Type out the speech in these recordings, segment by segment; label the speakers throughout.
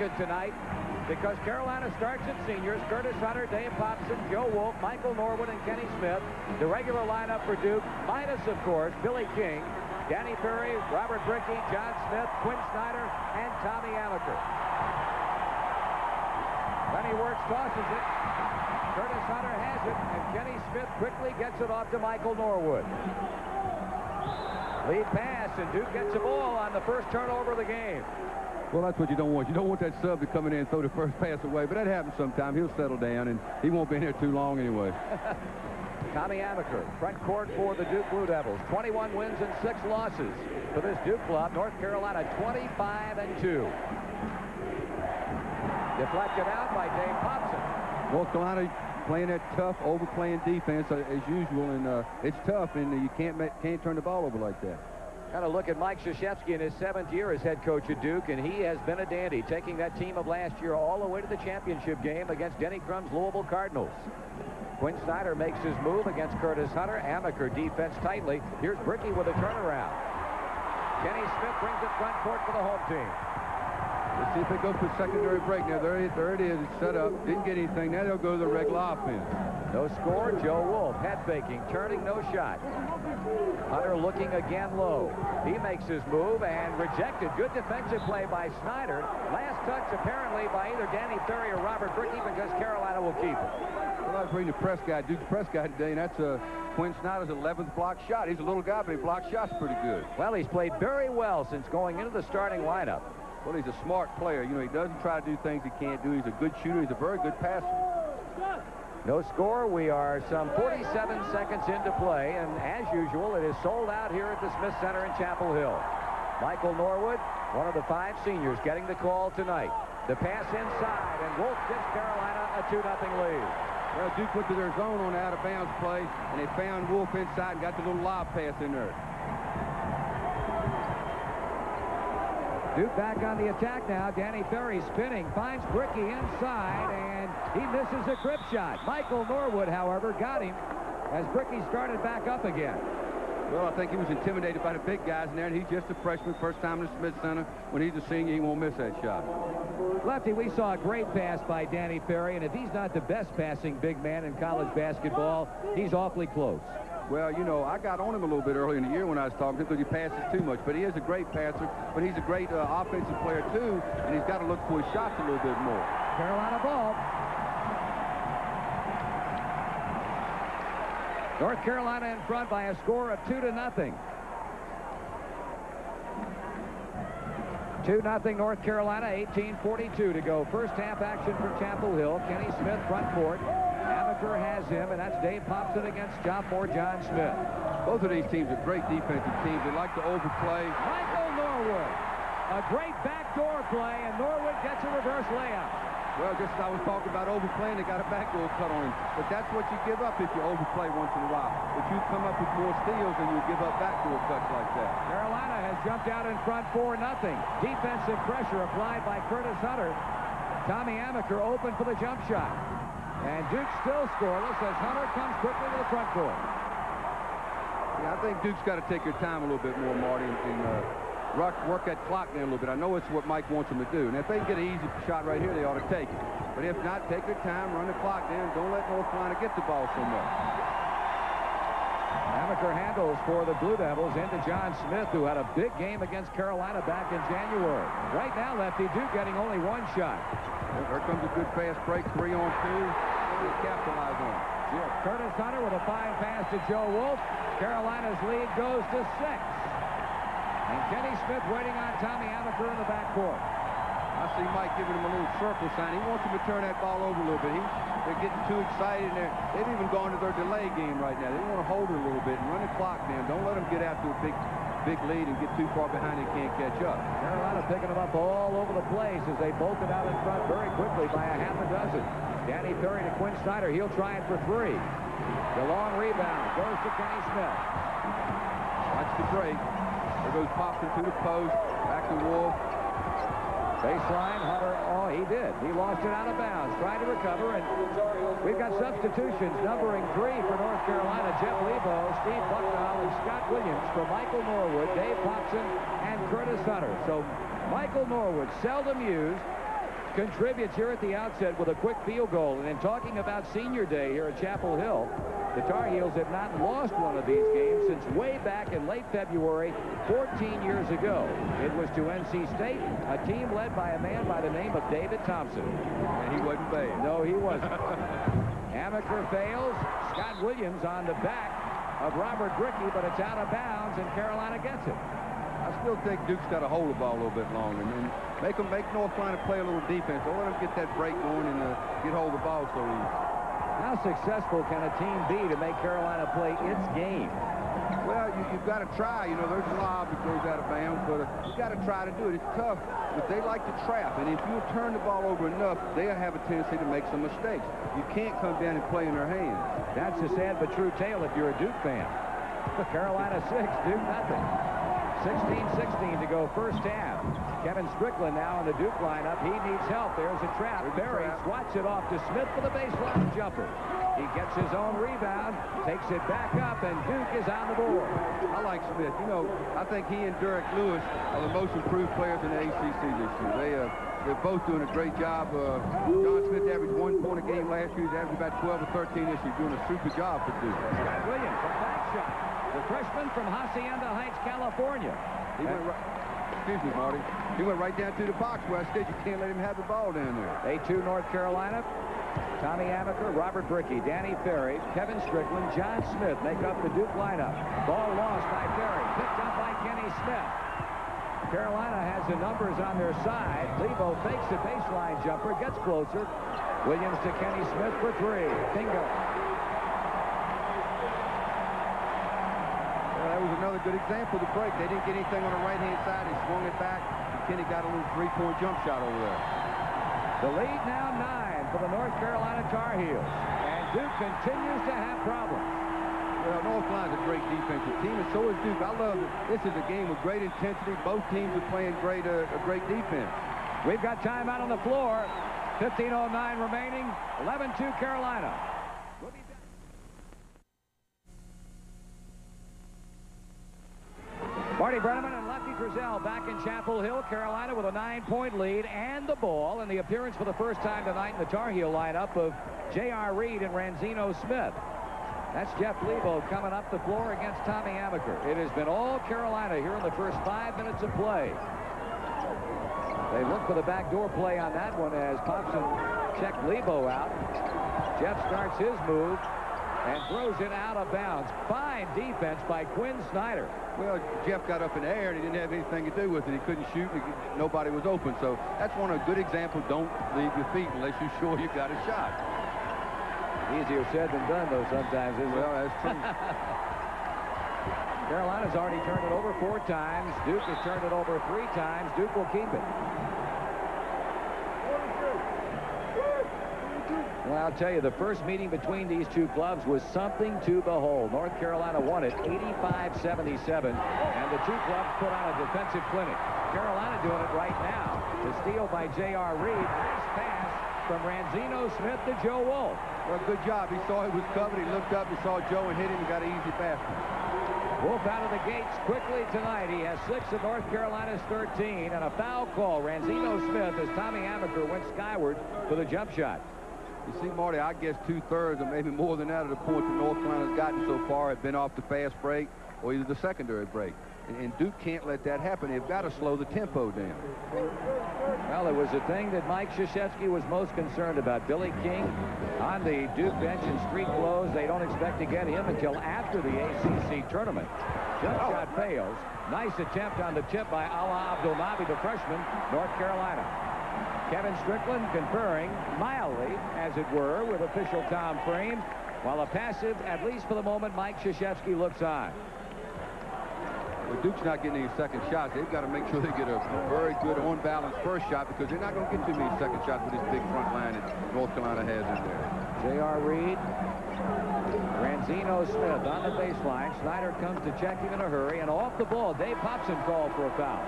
Speaker 1: significant tonight because Carolina starts its seniors: Curtis Hunter, Dave Popson, Joe Wolf, Michael Norwood, and Kenny Smith. The regular lineup for Duke, minus, of course, Billy King, Danny Ferry, Robert Brickey, John Smith, Quinn Snyder, and Tommy Amaker. Lenny Wirtz tosses it. Curtis Hunter has it, and Kenny Smith quickly gets it off to Michael Norwood. Lead pass, and Duke gets the ball on the first turnover of the game.
Speaker 2: Well, that's what you don't want. You don't want that sub to come in and throw the first pass away, but that happens sometime. He'll settle down, and he won't be in there too long anyway.
Speaker 1: Tommy Amaker, front court for the Duke Blue Devils. 21 wins and 6 losses for this Duke club. North Carolina 25-2. Deflected out by Dave Popson.
Speaker 2: North Carolina playing that tough, overplaying defense as usual, and it's tough, and you can't turn the ball over like that.
Speaker 1: Got to look at Mike Krzyzewski in his 7th year as head coach at Duke, and he has been a dandy, taking that team of last year all the way to the championship game against Denny Crum's Louisville Cardinals. Quinn Snyder makes his move against Curtis Hunter. Amaker defense tightly. Here's Brickey with a turnaround. Kenny Smith brings it front court for the home team.
Speaker 2: Let's see if they go for secondary break. Now, there it is. It's set up. Didn't get anything. Now they'll go to the regular offense.
Speaker 1: No score. Joe Wolf, head faking, turning, no shot. Hunter looking again low. He makes his move and rejected. Good defensive play by Snyder. Last touch apparently by either Danny Ferry or Robert Brickey because Carolina will keep it.
Speaker 2: Well, I was reading the press guy, Duke's press guy today, and that's Quinn Snyder's 11th block shot. He's a little guy, but he block shots pretty good.
Speaker 1: Well, he's played very well since going into the starting lineup.
Speaker 2: Well, he's a smart player. You know, he doesn't try to do things he can't do. He's a good shooter. He's a very good passer.
Speaker 1: No score. We are some 47 seconds into play, and as usual, it is sold out here at the Smith Center in Chapel Hill. Michael Norwood, one of the 5 seniors, getting the call tonight. The pass inside, and Wolf gives Carolina a 2-0 lead.
Speaker 2: Well, Duke went to their zone on the out-of-bounds play, and they found Wolf inside and got the little lob pass in there.
Speaker 1: Duke back on the attack now. Danny Ferry spinning, finds Brickey inside, and he misses a grip shot. Michael Norwood, however, got him as Brickey started back up again.
Speaker 2: Well, I think he was intimidated by the big guys in there, and he's just a freshman, first time in the Smith Center. When he's a senior, he won't miss that shot.
Speaker 1: Lefty, we saw a great pass by Danny Ferry, and if he's not the best passing big man in college basketball, he's awfully close.
Speaker 2: Well, you know, I got on him a little bit earlier in the year when I was talking to him because he passes too much. But he is a great passer, but he's a great offensive player, too, and he's got to look for his shots a little bit more.
Speaker 1: Carolina ball. North Carolina in front by a score of 2-0. 2-0 North Carolina, 18:42 to go. First half action from Chapel Hill. Kenny Smith front court. Amaker has him, and that's Dave Popson against sophomore John Smith.
Speaker 2: Both of these teams are great defensive teams. They like to overplay.
Speaker 1: Michael Norwood. A great backdoor play, and Norwood gets a reverse layup.
Speaker 2: Well, just as I was talking about overplaying, they got a backdoor cut on him. But that's what you give up if you overplay once in a while. But you come up with more steals and you give up backdoor cuts like that.
Speaker 1: Carolina has jumped out in front 4-0. Defensive pressure applied by Curtis Hunter. Tommy Amaker open for the jump shot. And Duke still scoreless as Hunter comes quickly to the front court.
Speaker 2: Yeah, I think Duke's got to take their time a little bit more, Marty, and work that clock down a little bit. I know it's what Mike wants them to do. And if they can get an easy shot right here, they ought to take it. But if not, take their time, run the clock down. Don't let North Carolina get the ball so much.
Speaker 1: Amaker handles for the Blue Devils into John Smith, who had a big game against Carolina back in January. Right now, Lefty, Duke getting only 1 shot.
Speaker 2: Well, here comes a good fast break, 3-on-2. They capitalize on it.
Speaker 1: Yeah. Curtis Hunter with a fine pass to Joe Wolf. Carolina's lead goes to 6. And Kenny Smith waiting on Tommy Amaker in the backcourt.
Speaker 2: I see Mike giving him a little circle sign. He wants him to turn that ball over a little bit. They're getting too excited. They've even gone to their delay game right now. They want to hold it a little bit and run the clock down. Don't let them get out to a big lead and get too far behind and can't catch up.
Speaker 1: Carolina picking them up all over the place as they bolted out in front very quickly by a half a dozen. Danny Ferry to Quinn Snyder. He'll try it for 3. The long rebound goes to Kenny Smith.
Speaker 2: Watch the break. There goes Popson to the post. Back to Wolf.
Speaker 1: Baseline, Hunter. Oh, he did. He lost it out of bounds. Trying to recover, and we've got substitutions. Numbering 3 for North Carolina. Jeff Lebo, Steve Bucknall, and Scott Williams for Michael Norwood, Dave Popson, and Curtis Hunter. So Michael Norwood, seldom used, contributes here at the outset with a quick field goal. And in talking about senior day here at Chapel Hill, the Tar Heels have not lost one of these games since way back in late February 14 years ago. It was to NC State, a team led by a man by the name of David Thompson.
Speaker 2: And he wasn't bad.
Speaker 1: No, he wasn't. Amaker fails. Scott Williams on the back of Robert Brickey, but it's out of bounds, and Carolina gets it.
Speaker 2: I still think Duke's got to hold the ball a little bit longer and make North Carolina play a little defense. Don't let them get that break going and get hold of the ball so easy.
Speaker 1: How successful can a team be to make Carolina play its game?
Speaker 2: Well, you've got to try. You know, there's a lob that goes out of bounds, but you've got to try to do it. It's tough, but they like to trap. And if you turn the ball over enough, they'll have a tendency to make some mistakes. You can't come down and play in their hands.
Speaker 1: That's a sad but true tale if you're a Duke fan. Carolina 6, Duke nothing. 16-16 to go first half. Kevin Strickland now in the Duke lineup. He needs help. There's a trap. Berry swats it off to Smith for the baseline jumper. He gets his own rebound, takes it back up, and Duke is on the board.
Speaker 2: I like Smith. You know, I think he and Derek Lewis are the most improved players in the ACC this year. They're both doing a great job. John Smith averaged 1 point a game last year. He's averaging about 12 or 13 this year, doing a super job for Duke.
Speaker 1: Scott Williams, a back shot. The freshman from Hacienda Heights, California.
Speaker 2: He went right, excuse me, Marty. He went right down to the box where I said you can't let him have the ball down there.
Speaker 1: A2 North Carolina. Tommy Amaker, Robert Brickey, Danny Ferry, Kevin Strickland, John Smith make up the Duke lineup. Ball lost by Ferry, picked up by Kenny Smith. Carolina has the numbers on their side. Lebo fakes the baseline jumper, gets closer. Williams to Kenny Smith for 3. Bingo.
Speaker 2: That was another good example of the break. They didn't get anything on the right-hand side. They swung it back. Kenny got a little 3-point jump shot over there.
Speaker 1: The lead now 9 for the North Carolina Tar Heels. And Duke continues to have problems.
Speaker 2: Well, North Carolina's a great defensive team, and so is Duke. I love it. This is a game with great intensity. Both teams are playing great defense.
Speaker 1: We've got time out on the floor. 15:09 remaining. 11-2 Carolina. We'll be back. Marty Brenneman and Lefty Driesell back in Chapel Hill. Carolina with a 9-point lead and the ball, and the appearance for the first time tonight in the Tar Heel lineup of J.R. Reed and Ranzino Smith. That's Jeff Lebo coming up the floor against Tommy Amaker. It has been all Carolina here in the first 5 minutes of play. They look for the backdoor play on that one as Popson checked Lebo out. Jeff starts his move and throws it out of bounds. Fine defense by Quinn Snyder.
Speaker 2: Well, Jeff got up in the air and he didn't have anything to do with it. He couldn't shoot. Nobody was open. So that's one of a good example. Don't leave your feet unless you're sure you got a shot.
Speaker 1: Easier said than done, though, sometimes, isn't it?
Speaker 2: Well, that's true.
Speaker 1: Carolina's already turned it over 4 times. Duke has turned it over 3 times. Duke will keep it. Well, I'll tell you, the first meeting between these two clubs was something to behold. North Carolina won it 85-77, and the two clubs put on a defensive clinic. Carolina doing it right now. The steal by J.R. Reed. Nice pass from Ranzino Smith to Joe Wolf.
Speaker 2: Well, good job. He saw it was covered. He looked up and saw Joe and hit him and got an easy basket.
Speaker 1: Wolf out of the gates quickly tonight. He has 6 of North Carolina's 13, and a foul call. Ranzino Smith as Tommy Amaker went skyward for the jump shot.
Speaker 2: You see, Marty, I guess 2/3 or maybe more than that of the points that North Carolina's gotten so far have been off the fast break or either the secondary break. And Duke can't let that happen. They've got to slow the tempo down.
Speaker 1: Well, it was a thing that Mike Krzyzewski was most concerned about. Billy King on the Duke bench in street clothes. They don't expect to get him until after the ACC tournament. Jump shot fails. Nice attempt on the tip by Ala Abdelnaby, the freshman, North Carolina. Kevin Strickland conferring mildly, as it were, with official Tom Frame, while a passive, at least for the moment, Mike Krzyzewski looks on.
Speaker 2: Well, Duke's not getting any second shots. They've got to make sure they get a very good on-balance first shot because they're not going to get too many second shots with this big front line that North Carolina has in there.
Speaker 1: J.R. Reed, Ranzino Smith on the baseline. Snyder comes to check him in a hurry, and off the ball, Dave Popson called for a foul.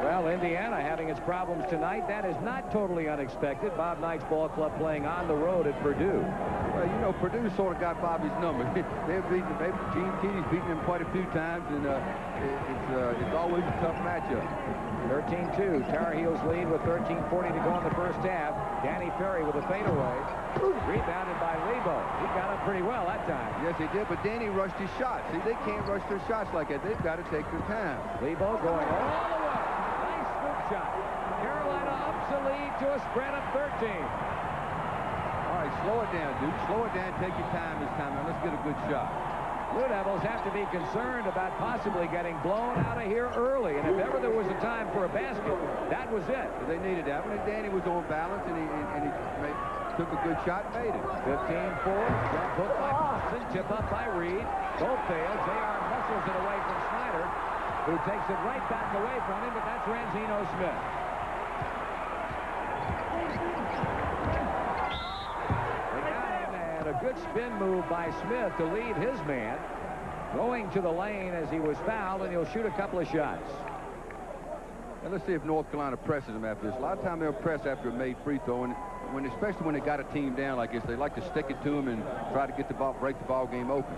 Speaker 1: Well, in Indiana having its problems tonight. That is not totally unexpected. Bob Knight's ball club playing on the road at Purdue.
Speaker 2: Well, you know, Purdue sort of got Bobby's number. Gene Keady's beaten him quite a few times, and it's always a tough matchup.
Speaker 1: 13-2. Tar Heels lead with 13:40 to go in the first half. Danny Ferry with a fadeaway. Rebounded by Lebo. He got up pretty well that time.
Speaker 2: Yes, he did, but Danny rushed his shots. See, they can't rush their shots like that. They've got to take their time.
Speaker 1: Lebo going all the way. Nice scoop shot. Carolina ups the lead to a spread of 13.
Speaker 2: All right, slow it down, Duke. Slow it down. Take your time this time. Now, let's get a good shot.
Speaker 1: Blue Devils have to be concerned about possibly getting blown out of here early. And if ever there was a time for a basket, that was it.
Speaker 2: So they needed that one. And Danny was on balance, and he took a good shot and made it.
Speaker 1: 15-4. Jump hook by Boston. Tip up by Reed. Both failed. J.R. muscles it away from Snyder, who takes it right back away from him, but that's Ranzino Smith. A good spin move by Smith to leave his man going to the lane as he was fouled, and he'll shoot a couple of shots.
Speaker 2: And let's see if North Carolina presses them after this. A lot of time they'll press after a made free throw, and especially when they got a team down like this, they like to stick it to them and try to get the ball, break the ball game open.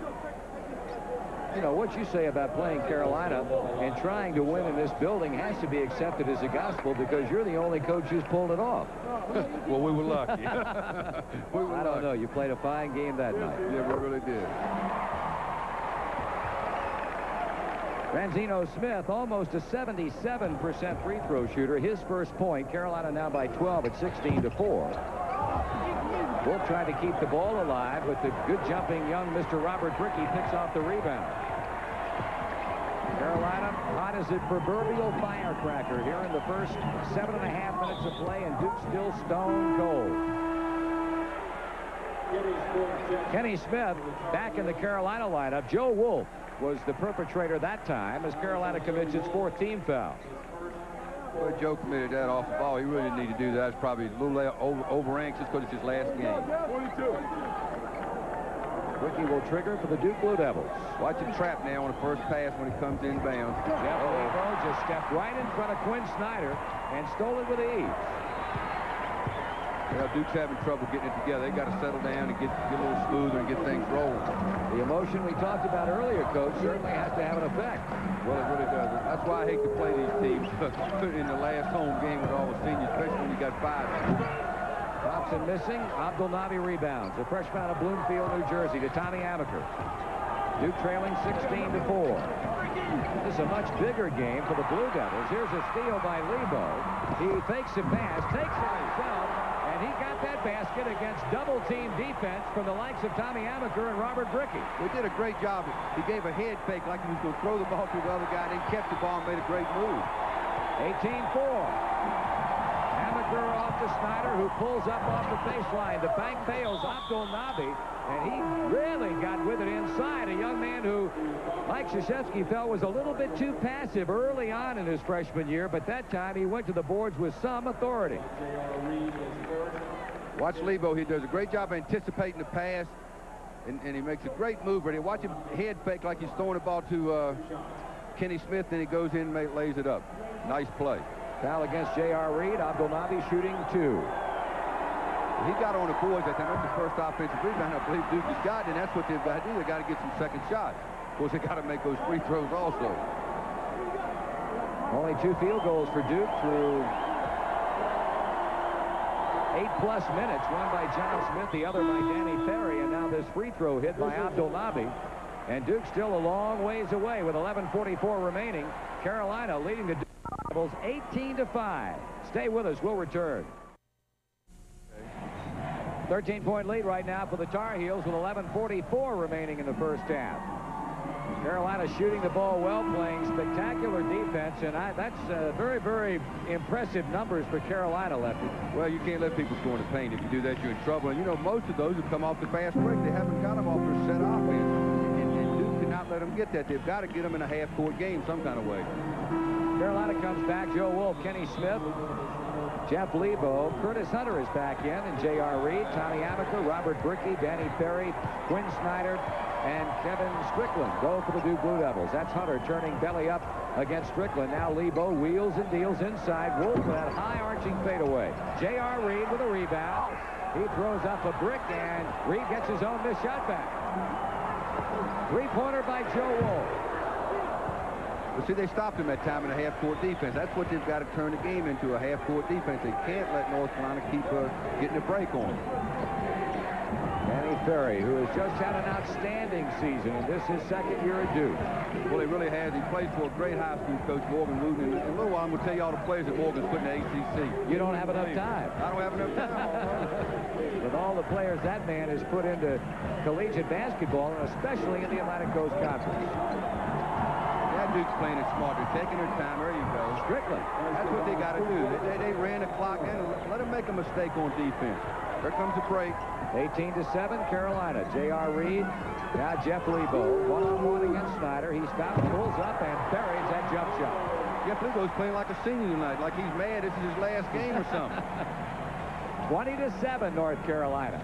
Speaker 1: You know, what you say about playing Carolina and trying to win in this building has to be accepted as a gospel, because you're the only coach who's pulled it off.
Speaker 2: Well, we were lucky.
Speaker 1: I don't know. You played a fine game that night.
Speaker 2: Yeah, we really did.
Speaker 1: Ranzino Smith, almost a 77% free throw shooter. His first point. Carolina now by 12 at 16-4. We'll try to keep the ball alive with the good jumping young Mr. Robert Brickey picks off the rebound. Carolina hot as a proverbial firecracker here in the first 7.5 minutes of play, and Duke still stone cold. Kenny Smith back in the Carolina lineup. Joe Wolf was the perpetrator that time as Carolina commits its 4th team foul.
Speaker 2: Well, Joe committed that off the ball. He really didn't need to do that. It's probably a little over anxious because it's his last game.
Speaker 3: 22.
Speaker 1: Ricky will trigger for the Duke Blue Devils.
Speaker 2: Watch him trap now on the first pass when he comes inbound.
Speaker 1: Jeff Lebo just stepped right in front of Quinn Snyder and stole it with ease.
Speaker 2: Yeah, Duke's having trouble getting it together. They got to settle down and get a little smoother and get things rolling.
Speaker 1: The emotion we talked about earlier, Coach, certainly has to have an effect.
Speaker 2: Well, it really does. That's why I hate to play these teams in the last home game with all the seniors, especially when you got 5.
Speaker 1: Thompson missing. Abdul Nabi rebounds. A freshman out of Bloomfield, New Jersey, to Tommy Amaker. Duke trailing 16-4. This is a much bigger game for the Blue Devils. Here's a steal by Lebo. He fakes a pass, takes it himself, and he got that basket against double-team defense from the likes of Tommy Amaker and Robert Brickey.
Speaker 2: He did a great job. He gave a head fake like he was going to throw the ball to the other guy, and then kept the ball and made a great move.
Speaker 1: 18-4. Off to Snyder, who pulls up off the baseline. The bank fails Abdul Nabi, and he really got with it inside. A young man who Mike Krzyzewski felt was a little bit too passive early on in his freshman year, but that time he went to the boards with some authority.
Speaker 2: Watch Lebo. He does a great job anticipating the pass, and he makes a great move. But watch him head fake like he's throwing the ball to Kenny Smith, then he goes in and lays it up. Nice play.
Speaker 1: Foul against J.R. Reed. Abdul Nabi shooting 2.
Speaker 2: He got on the boards. I think that's the first offensive rebound I believe Duke has got, and that's what they've got to do. They've got to get some second shots. Of course, they got to make those free throws also.
Speaker 1: Only 2 field goals for Duke through 8+ minutes. One by John Smith, the other by Danny Ferry, and now this free throw hit by Abdul Nabi. And Duke still a long ways away with 11:44 remaining. Carolina leading the Duke Devils 18-5. Stay with us. We'll return. 13-point lead right now for the Tar Heels with 11:44 remaining in the first half. Carolina shooting the ball well, playing spectacular defense, and that's very, very impressive numbers for Carolina, Lefty.
Speaker 2: Well, you can't let people score in the paint. If you do that, you're in trouble. And, you know, most of those have come off the fast break. They haven't got them off their set offense, and Duke cannot let them get that. They've got to get them in a half-court game some kind of way.
Speaker 1: Carolina comes back. Joe Wolf, Kenny Smith, Jeff Lebo, Curtis Hunter is back in, and J.R. Reed, Tommy Amaker, Robert Brickey, Danny Ferry, Quinn Snyder, and Kevin Strickland go for the Duke Blue Devils. That's Hunter turning belly up against Strickland. Now Lebo wheels and deals inside. Wolf with that high arching fadeaway. J.R. Reed with a rebound. He throws up a brick, and Reed gets his own missed shot back. Three-pointer by Joe Wolf.
Speaker 2: Well, see, they stopped him that time in a half-court defense. That's what they've got to turn the game into, a half-court defense. They can't let North Carolina keep getting a break on them.
Speaker 1: Danny Ferry, who has just had an outstanding season, and this is his second year at Duke.
Speaker 2: Well, he really has. He plays for a great high school coach, Morgan Wooten. In a little while, I'm going to tell you all the players that Morgan's put in the ACC.
Speaker 1: You don't have enough time.
Speaker 2: I don't have enough time.
Speaker 1: With all the players that man has put into collegiate basketball, and especially in the Atlantic Coast Conference.
Speaker 2: Yeah, Duke's playing it smart. They're taking their time. There you go.
Speaker 1: Strickland.
Speaker 2: That's what they got to do. They ran the clock in. Let them make a mistake on defense. There comes a break.
Speaker 1: 18-7, Carolina. J.R. Reed. Now Jeff Lebo. One-on-one against Snyder. He's fouled, pulls up, and buries that jump shot.
Speaker 2: Jeff Lebo's playing like a senior tonight, like he's mad this is his last game or something.
Speaker 1: 20-7, North Carolina.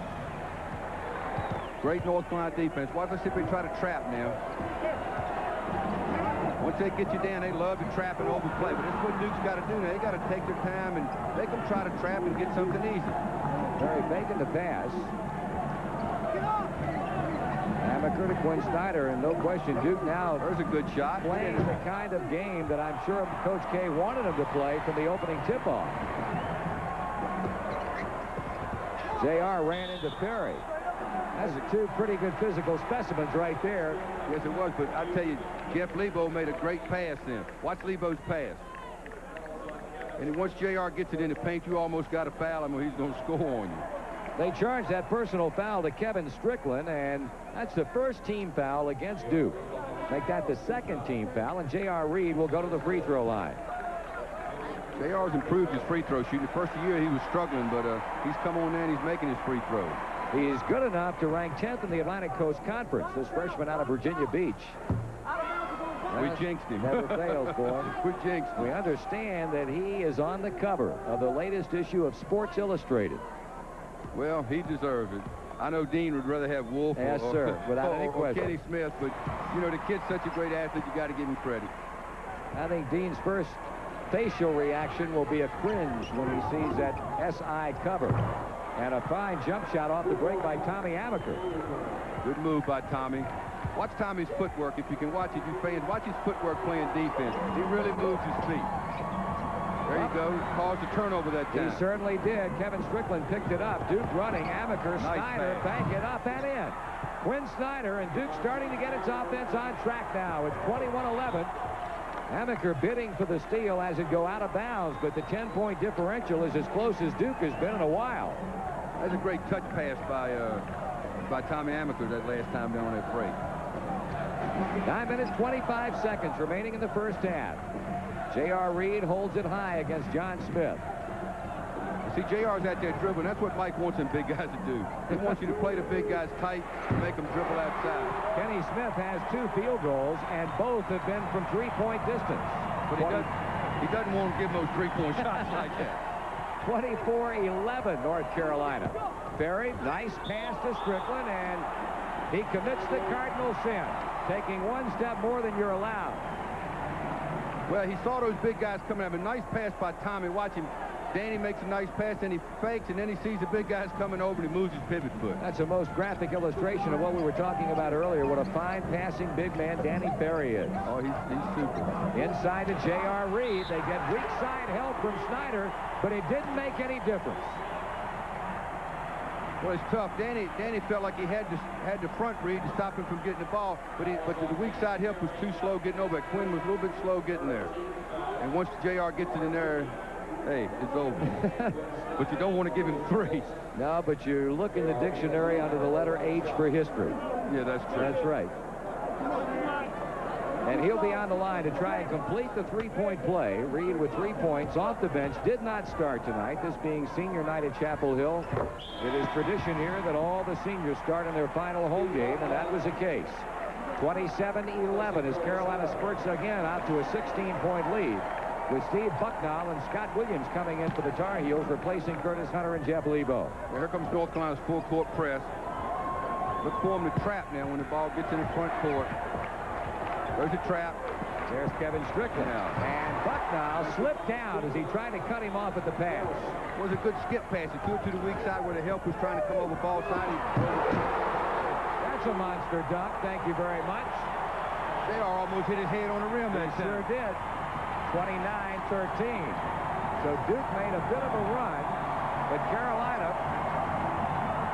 Speaker 2: Great North Carolina defense. Watch us see if they try to trap now. Once they get you down, they love to trap and overplay. But that's what Duke's got to do now. They got to take their time and make them try to trap and get something easy.
Speaker 1: Very faking the pass. Amaker to Quinn Snyder, and no question, Duke now
Speaker 2: there's a good shot.
Speaker 1: Playing the kind of game that I'm sure Coach K wanted him to play from the opening tip-off. J.R. ran into Ferry. That's two pretty good physical specimens right there.
Speaker 2: Yes, it was, but I tell you, Jeff Lebo made a great pass then. Watch Lebo's pass. And once J.R. gets it in the paint, you almost got to foul him or he's going to score on you.
Speaker 1: They charged that personal foul to Kevin Strickland, and that's the first team foul against Duke. Make that the second team foul, and J.R. Reed will go to the free throw line.
Speaker 2: J.R.'s improved his free throw shooting. The first year he was struggling, but he's come on in, he's making his free throws.
Speaker 1: He's good enough to rank 10th in the Atlantic Coast Conference. This freshman out of Virginia Beach.
Speaker 2: We jinxed him.
Speaker 1: Never fails, boy.
Speaker 2: We jinxed him.
Speaker 1: We understand that he is on the cover of the latest issue of Sports Illustrated.
Speaker 2: Well, he deserves it. I know Dean would rather have Wolf
Speaker 1: yes, sir, without any question.
Speaker 2: Kenny Smith, but, you know, the kid's such a great athlete, you got to give him credit.
Speaker 1: I think Dean's first facial reaction will be a cringe when he sees that SI cover. And a fine jump shot off the break by Tommy Amaker.
Speaker 2: Good move by Tommy. Watch Tommy's footwork. If you can watch it, you fans, watch his footwork playing defense. He really moves his feet. There you go. Caused a turnover that time.
Speaker 1: He certainly did. Kevin Strickland picked it up. Duke running. Amaker,
Speaker 2: nice
Speaker 1: Snyder, bank it up and in. Quinn Snyder, and Duke starting to get its offense on track now. It's 21-11. Amaker bidding for the steal as it go out of bounds, but the 10-point differential is as close as Duke has been in a while.
Speaker 2: That's a great touch pass by Tommy Amaker that last time down that break.
Speaker 1: 9 minutes, 25 seconds remaining in the first half. J.R. Reed holds it high against John Smith.
Speaker 2: See, J.R.'s out there dribbling. That's what Mike wants them big guys to do. He wants you to play the big guys tight and make them dribble outside.
Speaker 1: Kenny Smith has 2 field goals, and both have been from 3-point distance.
Speaker 2: But he doesn't want to give those 3-point shots like that.
Speaker 1: 24-11, North Carolina. Ferry, nice pass to Strickland, and he commits the cardinal sin, taking one step more than you're allowed.
Speaker 2: Well, he saw those big guys coming up. A nice pass by Tommy. Watch him. Danny makes a nice pass, and he fakes, and then he sees the big guys coming over, and he moves his pivot foot.
Speaker 1: That's the most graphic illustration of what we were talking about earlier. What a fine passing big man Danny Ferry is.
Speaker 2: Oh, he's super.
Speaker 1: Inside to J.R. Reed. They get weak side help from Snyder, but it didn't make any difference.
Speaker 2: Well, it's tough. Danny felt like he had the front read to stop him from getting the ball, but the weak side help was too slow getting over it. Quinn was a little bit slow getting there. And once J.R. gets it in there, hey, it's over. But you don't want to give him 3.
Speaker 1: No, but you look in the dictionary under the letter H for history.
Speaker 2: Yeah, that's true.
Speaker 1: That's right. And he'll be on the line to try and complete the 3-point play. Reed with 3 points off the bench. Did not start tonight, this being senior night at Chapel Hill. It is tradition here that all the seniors start in their final home game, and that was the case. 27-11 as Carolina spurts again out to a 16-point lead, with Steve Bucknall and Scott Williams coming in for the Tar Heels, replacing Curtis Hunter and Jeff Lebo.
Speaker 2: Well, here comes North Carolina's full-court press. Look for him to trap now when the ball gets in the front court. There's a trap.
Speaker 1: There's Kevin Strickland out. And Bucknall slipped down as he tried to cut him off at the pass.
Speaker 2: It was a good skip pass. He threw it to the weak side where the help was trying to come over ball side.
Speaker 1: That's a monster dunk. Thank you very much.
Speaker 2: JR almost hit his head on the rim that time.
Speaker 1: Sure did. 29-13. So Duke made a bit of a run, but Carolina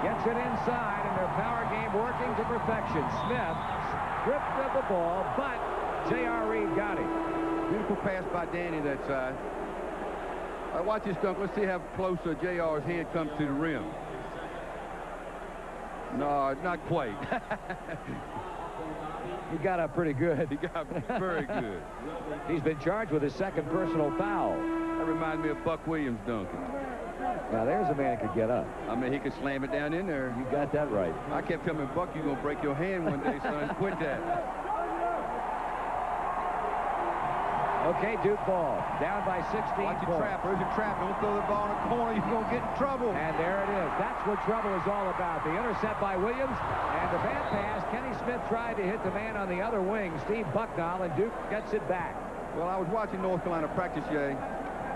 Speaker 1: gets it inside, and their power game working to perfection. Smith stripped of the ball, but J.R. Reed got him.
Speaker 2: Beautiful pass by Danny that side. Watch this dunk. Let's see how close J.R.'s head comes to the rim. No, not quite.
Speaker 1: He got up pretty good.
Speaker 2: He got very good.
Speaker 1: He's been charged with his second personal foul.
Speaker 2: That reminds me of Buck Williams dunking.
Speaker 1: Now, there's a man who could get up.
Speaker 2: I mean, he could slam it down in there.
Speaker 1: You got that right.
Speaker 2: I kept telling him, Buck, you're going to break your hand one day, son. Quit that.
Speaker 1: Okay, Duke ball. Down by 16
Speaker 2: Watch
Speaker 1: points.
Speaker 2: your trap. There's a trap. Don't throw the ball in the corner. You're going to get in trouble.
Speaker 1: And there it is. That's what trouble is all about. The intercept by Williams. And the bad pass. Kenny Smith tried to hit the man on the other wing, Steve Bucknall, and Duke gets it back.
Speaker 2: Well, I was watching North Carolina practice, Jay.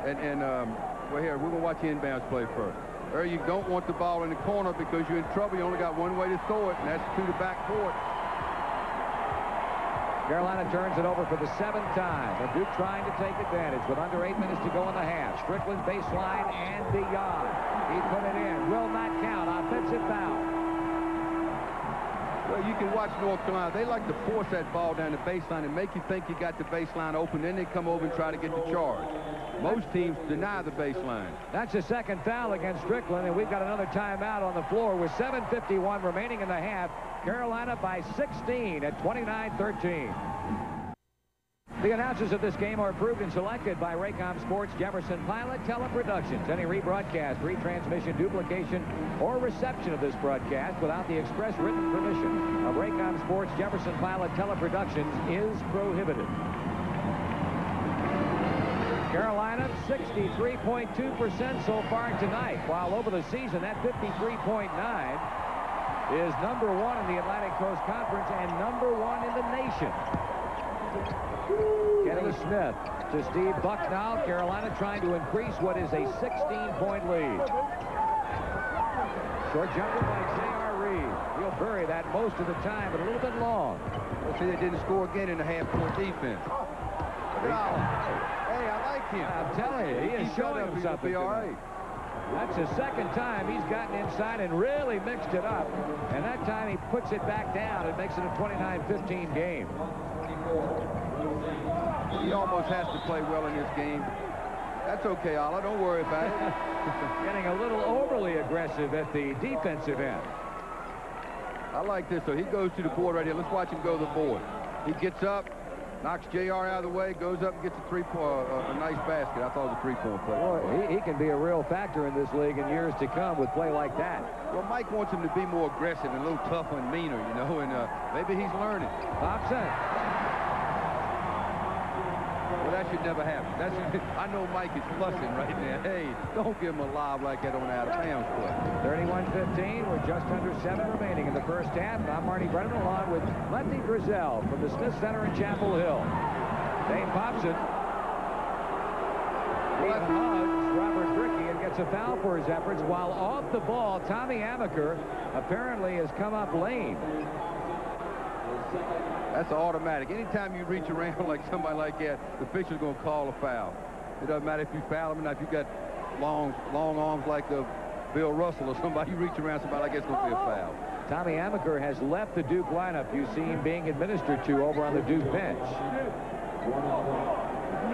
Speaker 2: Well, here, we're going to watch the inbounds play first. There, you don't want the ball in the corner because you're in trouble. You only got one way to throw it, and that's to the back court.
Speaker 1: Carolina turns it over for the 7th time. And Duke trying to take advantage with under 8 minutes to go in the half. Strickland baseline and beyond. He put it in. Will not count. Offensive foul.
Speaker 2: Well, you can watch North Carolina. They like to force that ball down the baseline and make you think you got the baseline open. Then they come over and try to get the charge. Most teams deny the baseline.
Speaker 1: That's the second foul against Strickland, and we've got another timeout on the floor with 7:51 remaining in the half. Carolina by 16 at 29-13. The announcers of this game are approved and selected by Raycom Sports, Jefferson Pilot, Teleproductions. Any rebroadcast, retransmission, duplication, or reception of this broadcast without the express written permission of Raycom Sports, Jefferson Pilot, Teleproductions is prohibited. Carolina, 63.2% so far tonight, while over the season, that 53.9 is number 1 in the Atlantic Coast Conference and number 1 in the nation. Kenny Smith to Steve Bucknall. Carolina trying to increase what is a 16-point lead. Short jumper by J.R. Reed. He'll bury that most of the time, but a little bit long.
Speaker 2: Let's see, they didn't score again in the half-court defense. Hey, I like him.
Speaker 1: I'm telling you, he is showing him something.
Speaker 2: Be all right.
Speaker 1: That's the second time he's gotten inside and really mixed it up. And that time he puts it back down and makes it a 29-15 game.
Speaker 2: He almost has to play well in this game. That's okay, Alla. Don't worry about it.
Speaker 1: Getting a little overly aggressive at the defensive end.
Speaker 2: I like this, though. He goes to the board right here. Let's watch him go to the board. He gets up, knocks J.R. out of the way, goes up and gets a a nice basket. I thought it was a three-point play.
Speaker 1: Boy, he can be a real factor in this league in years to come with play like that.
Speaker 2: Well, Mike wants him to be more aggressive and a little tougher and meaner, you know, and maybe he's learning.
Speaker 1: Thompson.
Speaker 2: Well, that should never happen. I know Mike is fussing right now. Hey, don't give him a lob like that on out-of-bounds play.
Speaker 1: 31-15 with just under 7 remaining in the first half. I'm Marty Brennan along with Lefty Drizel from the Smith Center in Chapel Hill. Dave Popson. He hugs Robert Brickey and gets a foul for his efforts, while off the ball, Tommy Amaker apparently has come up lame.
Speaker 2: That's automatic. Anytime you reach around like somebody like that, the official's going to call a foul. It doesn't matter if you foul him or not. If you've got long arms like Bill Russell or somebody, you reach around somebody like that's going to be a foul.
Speaker 1: Tommy Amaker has left the Duke lineup. You see him being administered to over on the Duke bench.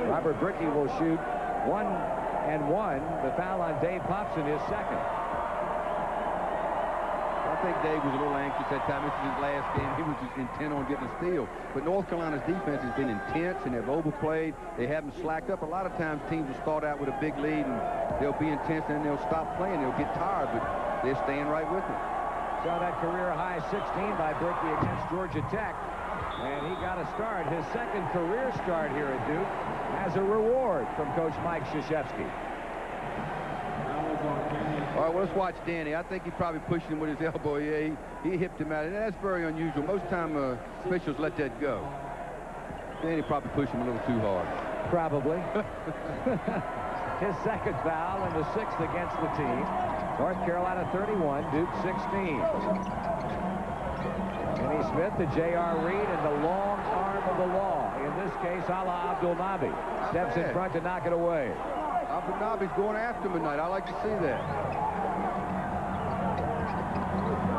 Speaker 1: Robert Brickey will shoot 1-and-1. The foul on Dave Popson is second.
Speaker 2: I think Dave was a little anxious that time. This is his last game. He was just intent on getting a steal. But North Carolina's defense has been intense, and they've overplayed. They haven't slacked up. A lot of times teams will start out with a big lead, and they'll be intense, and then they'll stop playing. They'll get tired, but they're staying right with it.
Speaker 1: Saw that career-high 16 by Brickey against Georgia Tech, and he got a start, his second career start here at Duke, as a reward from Coach Mike Krzyzewski.
Speaker 2: All right, well, let's watch Danny. I think he probably pushed him with his elbow. Yeah, he hipped him out. And that's very unusual. Most time officials let that go. Danny probably pushed him a little too hard. Probably.
Speaker 1: His second foul and the 6th against the team. North Carolina 31, Duke 16. Kenny Smith to J.R. Reed and the long arm of the law. In this case, a la Abdul Nabi. Steps in front to knock it away.
Speaker 2: Abdul Nabi's going after him tonight. I like to see that.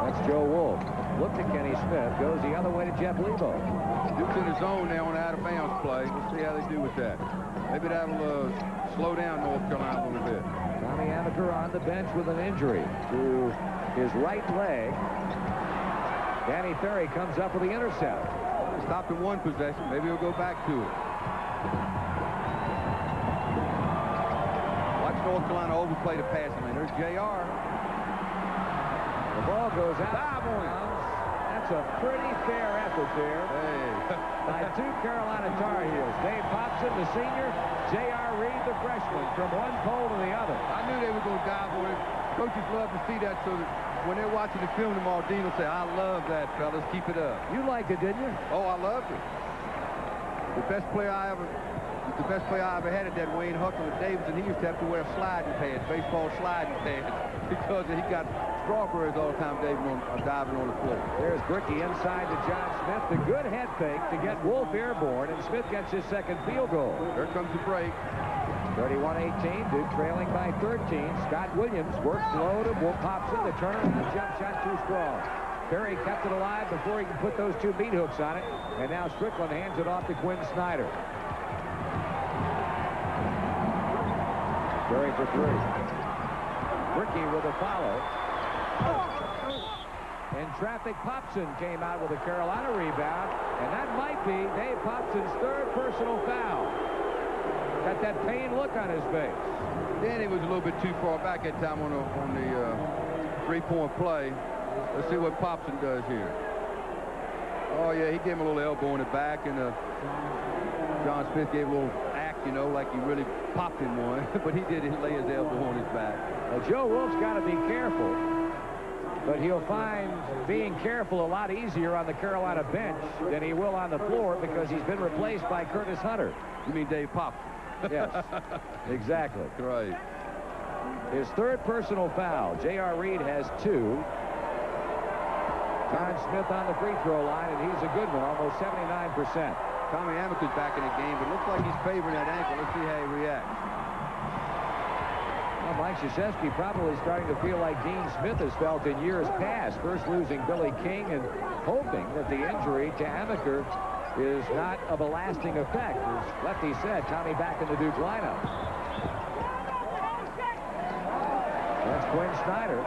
Speaker 1: That's Joe Wolf. Look to Kenny Smith. Goes the other way to Jeff Lebo.
Speaker 2: Duke's in his zone now on out-of-bounds play. We'll see how they do with that. Maybe that'll slow down North Carolina a little bit.
Speaker 1: Tommy Amaker on the bench with an injury to his right leg. Danny Ferry comes up with the intercept.
Speaker 2: Stopped in one possession. Maybe he'll go back to it. Watch North Carolina overplay the passing lane. There's J.R.
Speaker 1: The ball goes out. That's a pretty fair effort there by 2 Carolina Tar Heels. Dave Popson, the senior, J.R. Reed, the freshman, from one pole to the other.
Speaker 2: I knew they were going to dive on it. Coaches love to see that, so that when they're watching the film tomorrow, Dean will say, I love that, fellas. Keep it up.
Speaker 1: You liked it, didn't you?
Speaker 2: Oh, I loved it. The best player I ever had at that Wayne Huckle at Davidson. He used to have to wear sliding pads, baseball sliding pads, because he got strawberries all the time diving on the floor.
Speaker 1: There's Brickey inside to John Smith. The good head fake to get Wolf airborne, and Smith gets his second field goal.
Speaker 2: Here comes the break.
Speaker 1: 31-18, Duke trailing by 13. Scott Williams works low to Wolf Hobson. The turner and the jump shot too strong. Perry kept it alive before he could put those 2 meat hooks on it. And now Strickland hands it off to Quinn Snyder. Perry for 3. Brickey with a follow. In traffic, Popson came out with a Carolina rebound. And that might be Dave Popson's 3rd personal foul. Got that pain look on his face.
Speaker 2: Danny was a little bit too far back that time on the 3-point play. Let's see what Popson does here. Oh, yeah, he gave him a little elbow in the back, and John Smith gave a little act, you know, like he really popped him one. But he did lay his elbow on his back.
Speaker 1: Well, Joe Wolf's got to be careful. But he'll find being careful a lot easier on the Carolina bench than he will on the floor because he's been replaced by Curtis Hunter.
Speaker 2: You mean Dave Popson?
Speaker 1: Yes, exactly.
Speaker 2: Right.
Speaker 1: His 3rd personal foul. J.R. Reed has 2. John Smith on the free throw line, and he's a good one, almost 79%.
Speaker 2: Tommy Amaker's back in the game, but looks like he's favoring that ankle. Let's see how he reacts.
Speaker 1: Well, Mike Krzyzewski probably starting to feel like Dean Smith has felt in years past, first losing Billy King and hoping that the injury to Amaker is not of a lasting effect. As Lefty said, Tommy back in the Duke lineup. That's Quinn Snyder.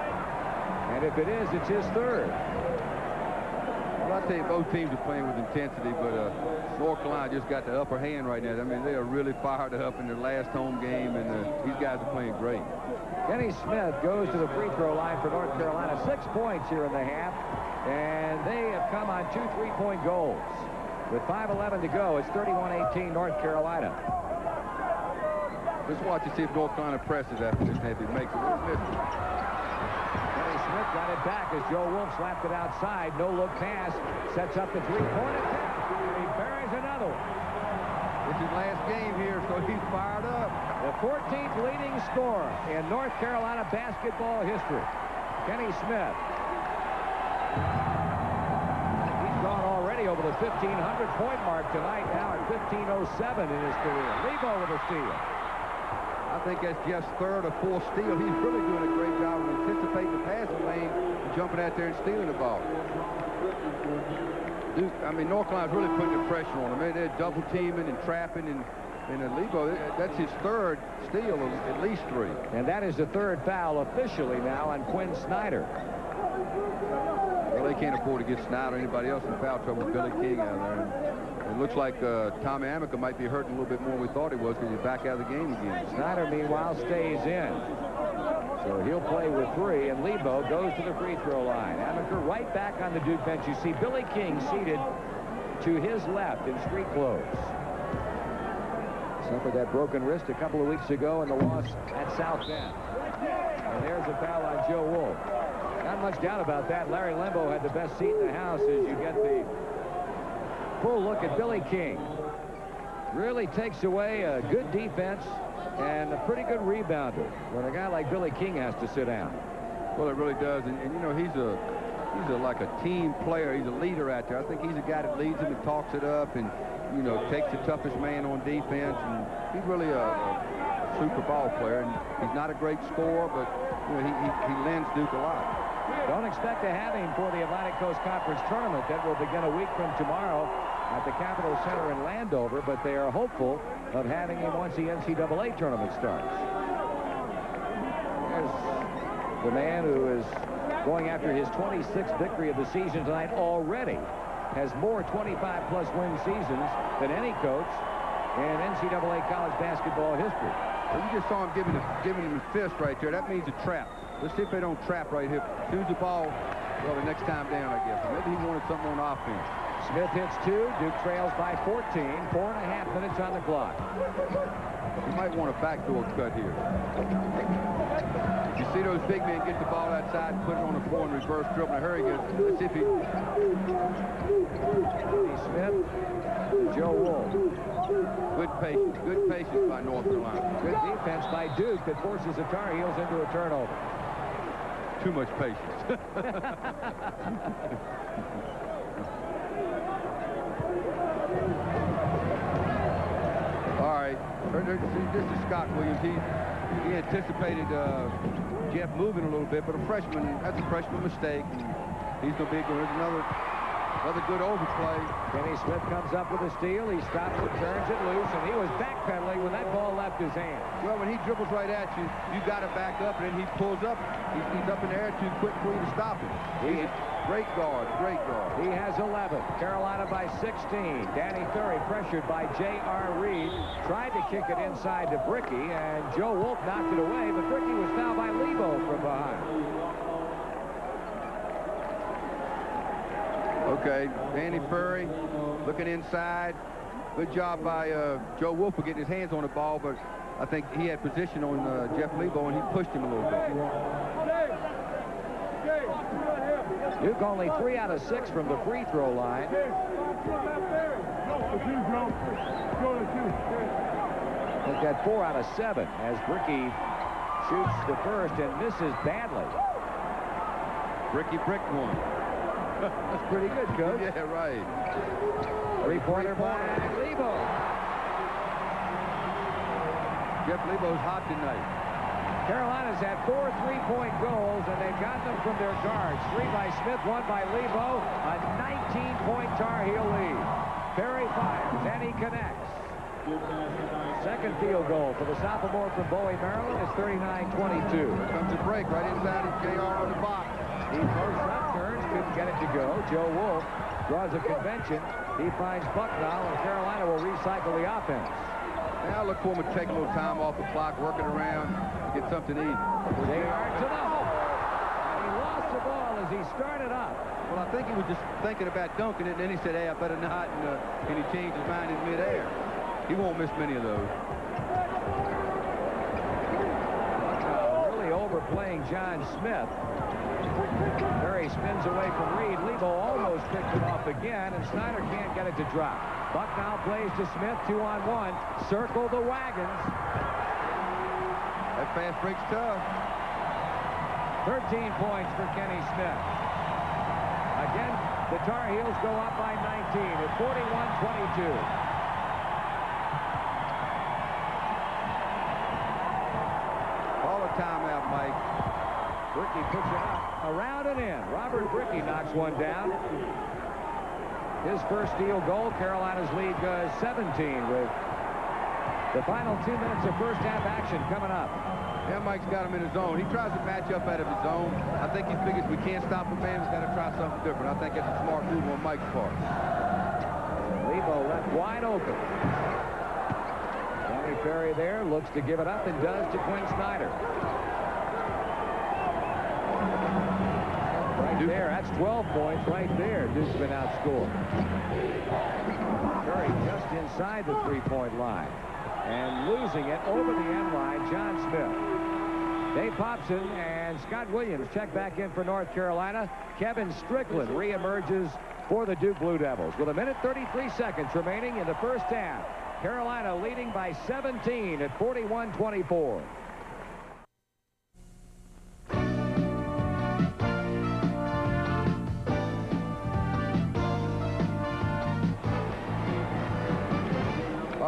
Speaker 1: And if it is, it's his 3rd.
Speaker 2: Well, I tell you, both teams are playing with intensity, but North Carolina just got the upper hand right now. I mean, they are really fired up in their last home game, and these guys are playing great.
Speaker 1: Kenny Smith goes to the free throw line for North Carolina. 6 points here in the half, and they have come on 2 3-point goals. With 5:11 to go, it's 31-18 North Carolina.
Speaker 2: Let's watch and see if North Carolina presses after this, if he makes it.
Speaker 1: Kenny Smith got it back as Joe Wolf slapped it outside. No look pass. Sets up the 3-point attempt. He buries another one.
Speaker 2: It's his last game here, so he's fired up.
Speaker 1: The 14th leading scorer in North Carolina basketball history. Kenny Smith. Over the 1,500-point mark tonight, now at 1,507 in his career. Lebo with a steal.
Speaker 2: I think that's Jeff's 3rd or 4th steal. He's really doing a great job of anticipating the passing lane and jumping out there and stealing the ball. Duke, I mean, North Carolina's really putting the pressure on him. They're double teaming and trapping, and Lebo, that's his 3rd steal of at least 3.
Speaker 1: And that is the 3rd foul officially now on Quinn Snyder.
Speaker 2: Well, they can't afford to get Snyder or anybody else in foul trouble with Billy King out there. And it looks like Tommy Amaker might be hurting a little bit more than we thought he was because he's back out of the game again.
Speaker 1: Snyder, meanwhile, stays in. So he'll play with 3, and Lebo goes to the free throw line. Amaker right back on the Duke bench. You see Billy King seated to his left in street clothes. Suffered that broken wrist a couple of weeks ago in the loss at South Bend. And there's a foul on Joe Wolf. Not much doubt about that. Larry Lembo had the best seat in the house as you get the full look at Billy King. Really takes away a good defense and a pretty good rebounder when a guy like Billy King has to sit down.
Speaker 2: Well, it really does. And you know, he's like a team player. He's a leader out there. I think he's a guy that leads them and talks it up and, you know, takes the toughest man on defense. And he's really a super ball player. And he's not a great scorer, but, you know, he lends Duke a lot.
Speaker 1: Don't expect to have him for the Atlantic Coast Conference Tournament that will begin a week from tomorrow at the Capitol Center in Landover, but they are hopeful of having him once the NCAA tournament starts. There's the man who is going after his 26th victory of the season tonight already. Has more 25-plus win seasons than any coach in NCAA college basketball history.
Speaker 2: Well, you just saw him giving him a fist right there. That means a trap. Let's see if they don't trap right here. Choose the ball, well, the next time down, I guess. Maybe he wanted something on offense.
Speaker 1: Smith hits 2. Duke trails by 14. 4.5 minutes on the clock.
Speaker 2: You might want a backdoor cut here. You see those big men get the ball outside and put it on the floor and reverse dribble. Now, hurry, let's see if he...
Speaker 1: Smith, Joe Wolf.
Speaker 2: Good patience by North Carolina.
Speaker 1: Good defense by Duke that forces the Tar Heels into a turnover.
Speaker 2: Too much patience. All right, this is Scott Williams. He anticipated Jeff moving a little bit, but that's a freshman mistake. And he's going to be good. There's another good overplay.
Speaker 1: Kenny Smith comes up with a steal. He stops it, turns it loose, and he was backpedaling when that ball left his hand.
Speaker 2: Well, when he dribbles right at you, you got to back up, and then he pulls up. He's up in the air too quick for you to stop him. He's a great guard, great guard.
Speaker 1: He has 11. Carolina by 16. Danny Ferry pressured by J.R. Reed. Tried to kick it inside to Bricky, and Joe Wolf knocked it away, but Bricky was fouled by Lebo from behind.
Speaker 2: Okay, Danny Ferry looking inside. Good job by Joe Wolf for getting his hands on the ball, but I think he had position on Jeff Lebo, and he pushed him a little bit.
Speaker 1: Duke only 3 out of 6 from the free throw line. Look at 4 out of 7 as Bricky shoots the first and misses badly.
Speaker 2: Bricky bricked one.
Speaker 1: That's pretty good, Coach.
Speaker 2: Yeah, right.
Speaker 1: Three-pointer by Lebo.
Speaker 2: Jeff Lebo's hot tonight.
Speaker 1: Carolina's had 4 3-point goals, and they've gotten them from their guards. 3 by Smith, 1 by Lebo. A 19-point Tar Heel lead. Perry fires, and he connects. Second field goal for the sophomore from Bowie, Maryland is 39-22.
Speaker 2: Here comes a break right inside of JR on the box.
Speaker 1: He throws up, turns, couldn't get it to go. Joe Wolf draws a convention. He finds Bucknell, and Carolina will recycle the offense.
Speaker 2: Now look for him to take a little time off the clock, working around, get something to eat.
Speaker 1: They are to the hole. And he lost the ball as he started up.
Speaker 2: Well, I think he was just thinking about dunking it, and then he said, hey, I better not, and he changed his mind in midair. He won't miss many of those.
Speaker 1: Really overplaying John Smith. Perry spins away from Reed. Lebo almost picked it off again, and Snyder can't get it to drop. Bucknell plays to Smith, 2-on-1. Circle the wagons.
Speaker 2: That fast break's tough.
Speaker 1: 13 points for Kenny Smith. Again, the Tar Heels go up by 19 at 41-22.
Speaker 2: Timeout, Mike.
Speaker 1: Bricky puts it up, around and in. Robert Bricky knocks one down. His first steal goal. Carolina's lead 17 with the final 2 minutes of first half action coming up.
Speaker 2: Yeah, Mike's got him in his zone. He tries to match up out of his zone. I think he figures we can't stop a man. We've got to try something different. I think that's a smart move on Mike's part.
Speaker 1: Lebo left wide open. Danny Ferry there looks to give it up and does to Quinn Snyder. Right there, that's 12 points right there. Duke's been outscored. Ferry just inside the three-point line and losing it over the end line, John Smith. Dave Popson and Scott Williams check back in for North Carolina. Kevin Strickland reemerges for the Duke Blue Devils with 1:33 remaining in the first half. Carolina leading by 17 at 41-24.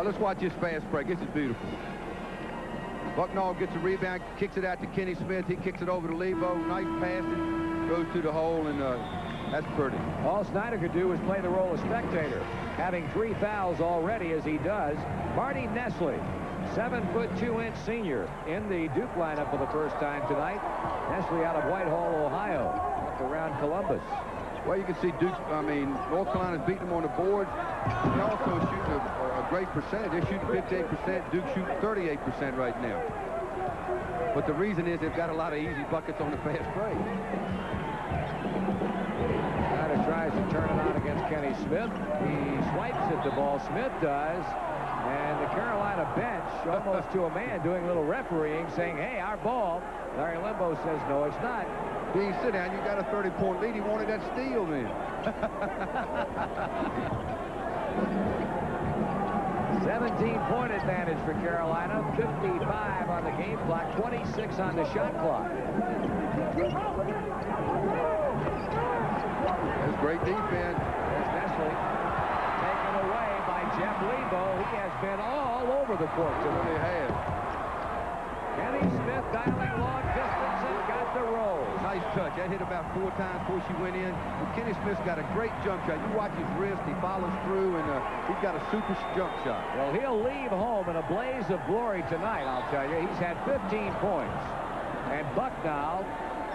Speaker 2: Let's watch this fast break. This is beautiful. Bucknall gets a rebound, kicks it out to Kenny Smith. He kicks it over to Lebo. Nice passing. Goes through the hole, and that's pretty.
Speaker 1: All Snyder could do was play the role of spectator, having 3 fouls already as he does. Marty Nestle, 7'2" senior, in the Duke lineup for the first time tonight. Nestle out of Whitehall, Ohio, up around Columbus.
Speaker 2: Well, you can see Duke, North Carolina's beating them on the boards. They're also shooting a great percentage. They're shooting 58%. Duke shooting 38% right now. But the reason is they've got a lot of easy buckets on the fast break.
Speaker 1: Snyder tries to turn it on against Kenny Smith. He swipes at the ball. Smith does. And the Carolina bench, almost to a man, doing a little refereeing, saying, hey, our ball. Larry Limbo says, no, it's not.
Speaker 2: Dean, sit down. You got a 30-point lead. He wanted that steal then.
Speaker 1: 17-point advantage for Carolina. 55 on the game clock. 26 on the shot clock.
Speaker 2: That's great defense.
Speaker 1: There's Nestle. Taken away by Jeff Lebo. He has been all over the court tonight.
Speaker 2: He has.
Speaker 1: Kenny Smith dialing long distance and got the roll.
Speaker 2: Nice touch. That hit about 4 times before she went in. But Kenny Smith's got a great jump shot. You watch his wrist. He follows through, and he's got a super jump shot.
Speaker 1: Well, he'll leave home in a blaze of glory tonight, I'll tell you. He's had 15 points. And Bucknall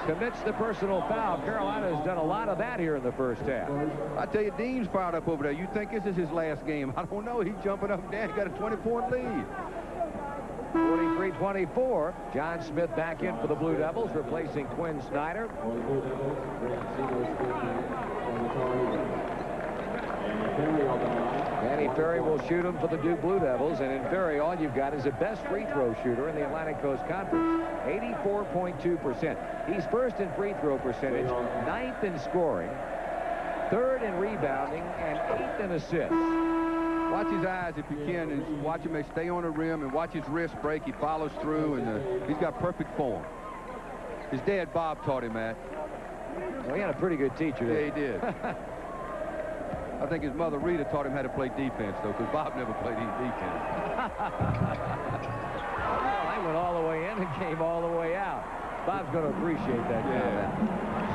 Speaker 1: commits the personal foul. Carolina has done a lot of that here in the first half.
Speaker 2: I tell you, Dean's fired up over there. You think this is his last game? I don't know. He's jumping up and down. He got a 20-point lead.
Speaker 1: 43-24. John Smith back in for the Blue Devils, replacing Quinn Snyder. Danny Ferry will shoot him for the Duke Blue Devils, and in Ferry, all you've got is the best free throw shooter in the Atlantic Coast Conference, 84.2%. He's first in free throw percentage, 9th in scoring, 3rd in rebounding, and 8th in assists.
Speaker 2: Watch his eyes if you can, and watch him stay on the rim, and watch his wrist break. He follows through, and he's got perfect form. His dad, Bob, taught him that.
Speaker 1: Well, he had a pretty good teacher.
Speaker 2: Yeah, he did. I think his mother, Rita, taught him how to play defense, though, because Bob never played any defense.
Speaker 1: Well, I went all the way in and came all the way out. Bob's going to appreciate that comment.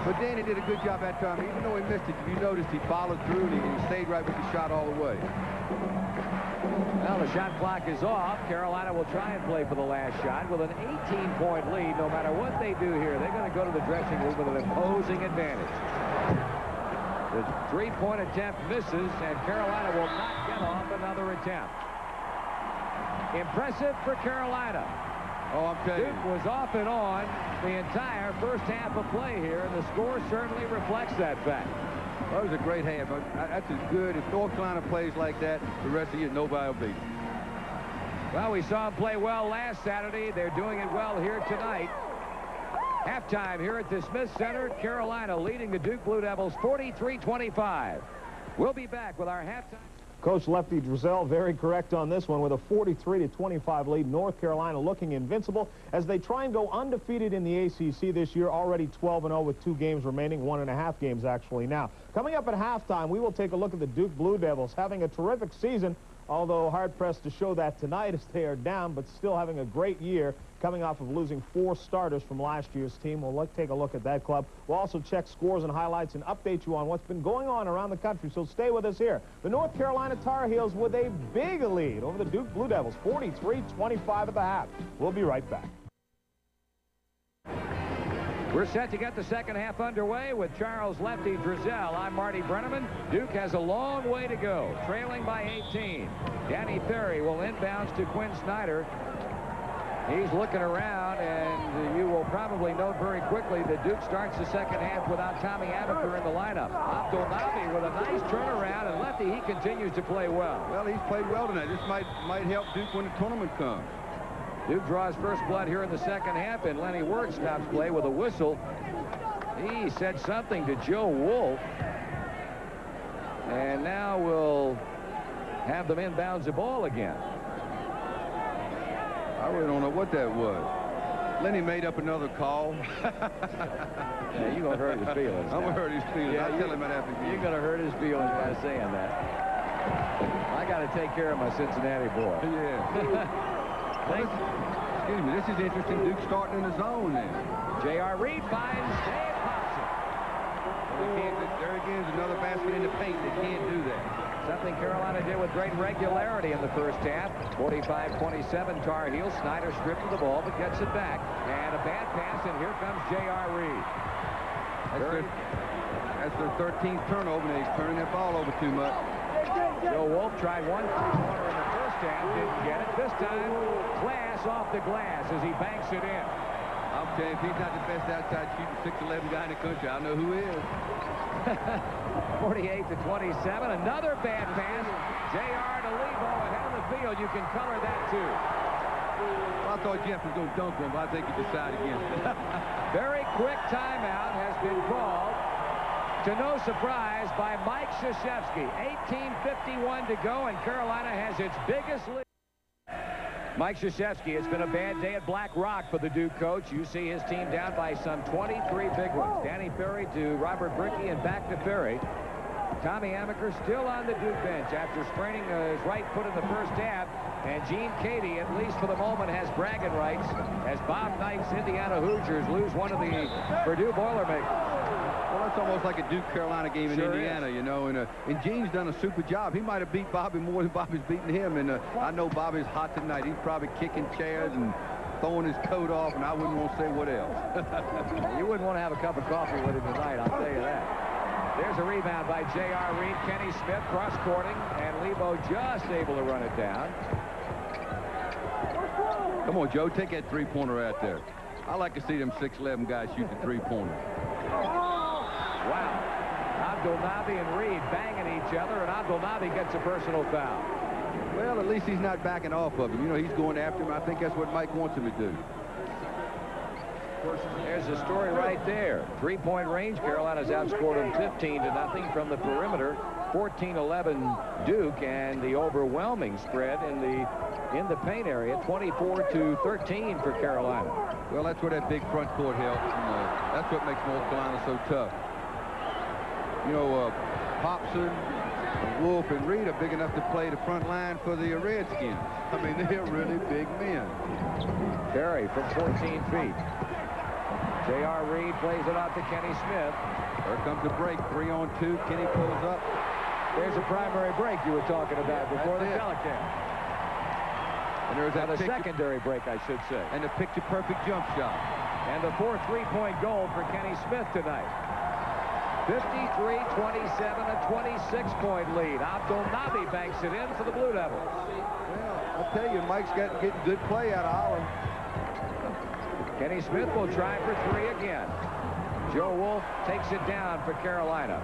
Speaker 2: But Danny did a good job that time. Even though he missed it, if you noticed, he followed through, and he stayed right with the shot all the way.
Speaker 1: Well, the shot clock is off. Carolina will try and play for the last shot with an 18-point lead. No matter what they do here, they're going to go to the dressing room with an imposing advantage. The three-point attempt misses, and Carolina will not get off another attempt. Impressive for Carolina.
Speaker 2: Oh, I'm telling you.
Speaker 1: Duke was off and on the entire first half of play here, and the score certainly reflects that fact.
Speaker 2: That was a great half. That's as good. If North Carolina plays like that, the rest of you, nobody will beat them.
Speaker 1: Well, we saw them play well last Saturday. They're doing it well here tonight. Halftime here at the Smith Center. Carolina leading the Duke Blue Devils 43-25. We'll be back with our halftime.
Speaker 3: Coach Lefty Driesell very correct on this one with a 43-25 lead. North Carolina looking invincible as they try and go undefeated in the ACC this year, already 12-0 with 2 games remaining, 1.5 games actually now. Coming up at halftime, we will take a look at the Duke Blue Devils having a terrific season, although hard-pressed to show that tonight as they are down, but still having a great year, coming off of losing 4 starters from last year's team. We'll take a look at that club. We'll also check scores and highlights and update you on what's been going on around the country, so stay with us here. The North Carolina Tar Heels with a big lead over the Duke Blue Devils, 43-25 at the half. We'll be right back.
Speaker 1: We're set to get the second half underway with Charles Lefty Driesell. I'm Marty Brenneman. Duke has a long way to go, trailing by 18. Danny Ferry will inbounds to Quinn Snyder. He's looking around, and you will probably note very quickly that Duke starts the second half without Tommy Amaker in the lineup. Abdelnaby with a nice turnaround, and Lefty, he continues to play well.
Speaker 2: Well, he's played well tonight. This might help Duke when the tournament comes.
Speaker 1: Duke draws first blood here in the second half, and Lenny Wirtz stops play with a whistle. He said something to Joe Wolf. And now we'll have them inbounds the ball again.
Speaker 2: I really don't know what that was. Lenny made up another call.
Speaker 1: Yeah, you're going to hurt his feelings.
Speaker 2: I'm going to hurt his feelings.
Speaker 1: Yeah,
Speaker 2: I'll tell him that after the game.
Speaker 1: You're going to hurt his feelings by saying that. I got to take care of my Cincinnati boy.
Speaker 2: Yeah. Excuse me, this is interesting. Duke starting in the zone then.
Speaker 1: J.R. Reed finds Dave Hobson.
Speaker 2: There again is another basket in the paint. They can't do that.
Speaker 1: Something Carolina did with great regularity in the first half. 45-27 Tar Heels. Snyder stripped of the ball but gets it back. And a bad pass, and here comes J.R. Reed.
Speaker 2: That's their 13th turnover, and they're turning that ball over too much.
Speaker 1: Joe Wolf tried one three-pointer in the first half, didn't get it. This time, Glass off the glass as he banks it in.
Speaker 2: I'll tell you, if he's not the best outside shooting 6'11" guy in the country, I know who is.
Speaker 1: 48-27, another bad pass. J.R. to Lebo ahead of the field. You can color that, too.
Speaker 2: Well, I thought Jeff was going to dunk one, but I think he decided against it.
Speaker 1: Very quick timeout has been called, to no surprise, by Mike Krzyzewski. 18:51 to go, and Carolina has its biggest lead. Mike Krzyzewski, it's been a bad day at Black Rock for the Duke coach. You see his team down by some 23 big ones. Danny Ferry to Robert Brickey and back to Ferry. Tommy Amaker still on the Duke bench after spraining his right foot in the first half. And Gene Cady, at least for the moment, has bragging rights as Bob Knight's Indiana Hoosiers lose one of the Purdue Boilermakers.
Speaker 2: Well, it's almost like a Duke-Carolina game in Indiana, you know, and Gene's done a super job. He might have beat Bobby more than Bobby's beaten him, and I know Bobby's hot tonight. He's probably kicking chairs and throwing his coat off, and I wouldn't want to say what else.
Speaker 1: You wouldn't want to have a cup of coffee with him tonight, I'll tell you that. There's a rebound by J.R. Reed. Kenny Smith cross-courting, and Lebo just able to run it down.
Speaker 2: Come on, Joe, take that three-pointer out there. I like to see them 6'11" guys shoot the three-pointer.
Speaker 1: Wow. Abdelnaby and Reed banging each other, and Abdelnaby gets a personal foul.
Speaker 2: Well, at least he's not backing off of him. You know, he's going after him. I think that's what Mike wants him to do.
Speaker 1: There's the story right there. Three-point range. Carolina's outscored them 15-0 from the perimeter. 14-11 Duke, and the overwhelming spread in the paint area, 24-13 for Carolina.
Speaker 2: Well, that's where that big front court helps, and that's what makes North Carolina so tough. You know, Hobson, Wolf, and Reed are big enough to play the front line for the Redskins. I mean, they're really big men.
Speaker 1: Ferry from 14 feet. J.R. Reed plays it out to Kenny Smith.
Speaker 2: There comes the break, 3-on-2. Kenny pulls up.
Speaker 1: There's a primary break you were talking about before the telecast.
Speaker 2: And there's that
Speaker 1: secondary break, I should say.
Speaker 2: And the picture-perfect jump shot.
Speaker 1: And the 4 3-point goal for Kenny Smith tonight. 53-27, a 26-point lead. Abdelnaby banks it in for the Blue Devils.
Speaker 2: Well, I'll tell you, Mike's getting good play out of Holland.
Speaker 1: Kenny Smith will try for 3 again. Joe Wolf takes it down for Carolina.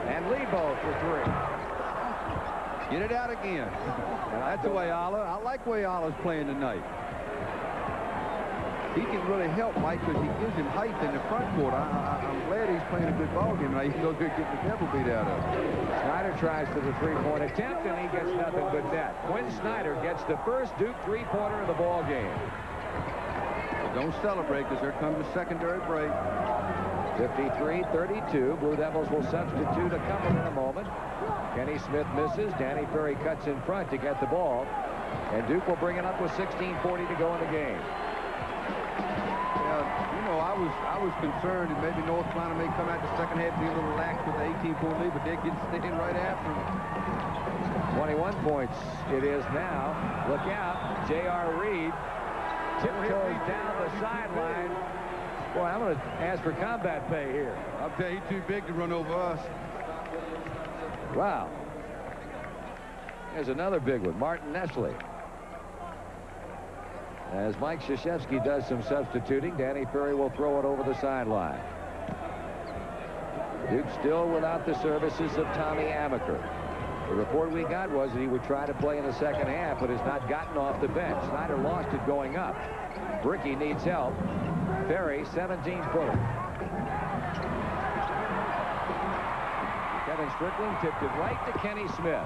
Speaker 1: And Lebo for 3.
Speaker 2: Get it out again. That's the way Ayala. I like the way Ayala's playing tonight. He can really help Mike because he gives him height in the front court. I'm glad he's playing a good ball game. Now he can go there and get the devil beat out of him.
Speaker 1: Snyder tries for the 3-point attempt, and he gets nothing but net. Quinn Snyder gets the first Duke 3-pointer of the ball game.
Speaker 2: Don't celebrate because there comes a secondary break.
Speaker 1: 53-32. Blue Devils will substitute a couple in a moment. Kenny Smith misses. Danny Ferry cuts in front to get the ball. And Duke will bring it up with 16:40 to go in the game.
Speaker 2: You know, I was concerned that maybe North Carolina may come out the second half be a little lax with the 18-point lead, but they're getting staying right after them.
Speaker 1: 21 points it is now. Look out. J.R. Reed tiptoes down the sideline. Boy, I'm going to ask for combat pay here.
Speaker 2: I'll tell you, he's too big to run over us.
Speaker 1: Wow. There's another big one, Martin Nestle. As Mike Krzyzewski does some substituting, Danny Ferry will throw it over the sideline. Duke still without the services of Tommy Amaker. The report we got was that he would try to play in the second half, but has not gotten off the bench. Snyder lost it going up. Bricky needs help. Ferry, 17-footer. Kevin Strickland tipped it right to Kenny Smith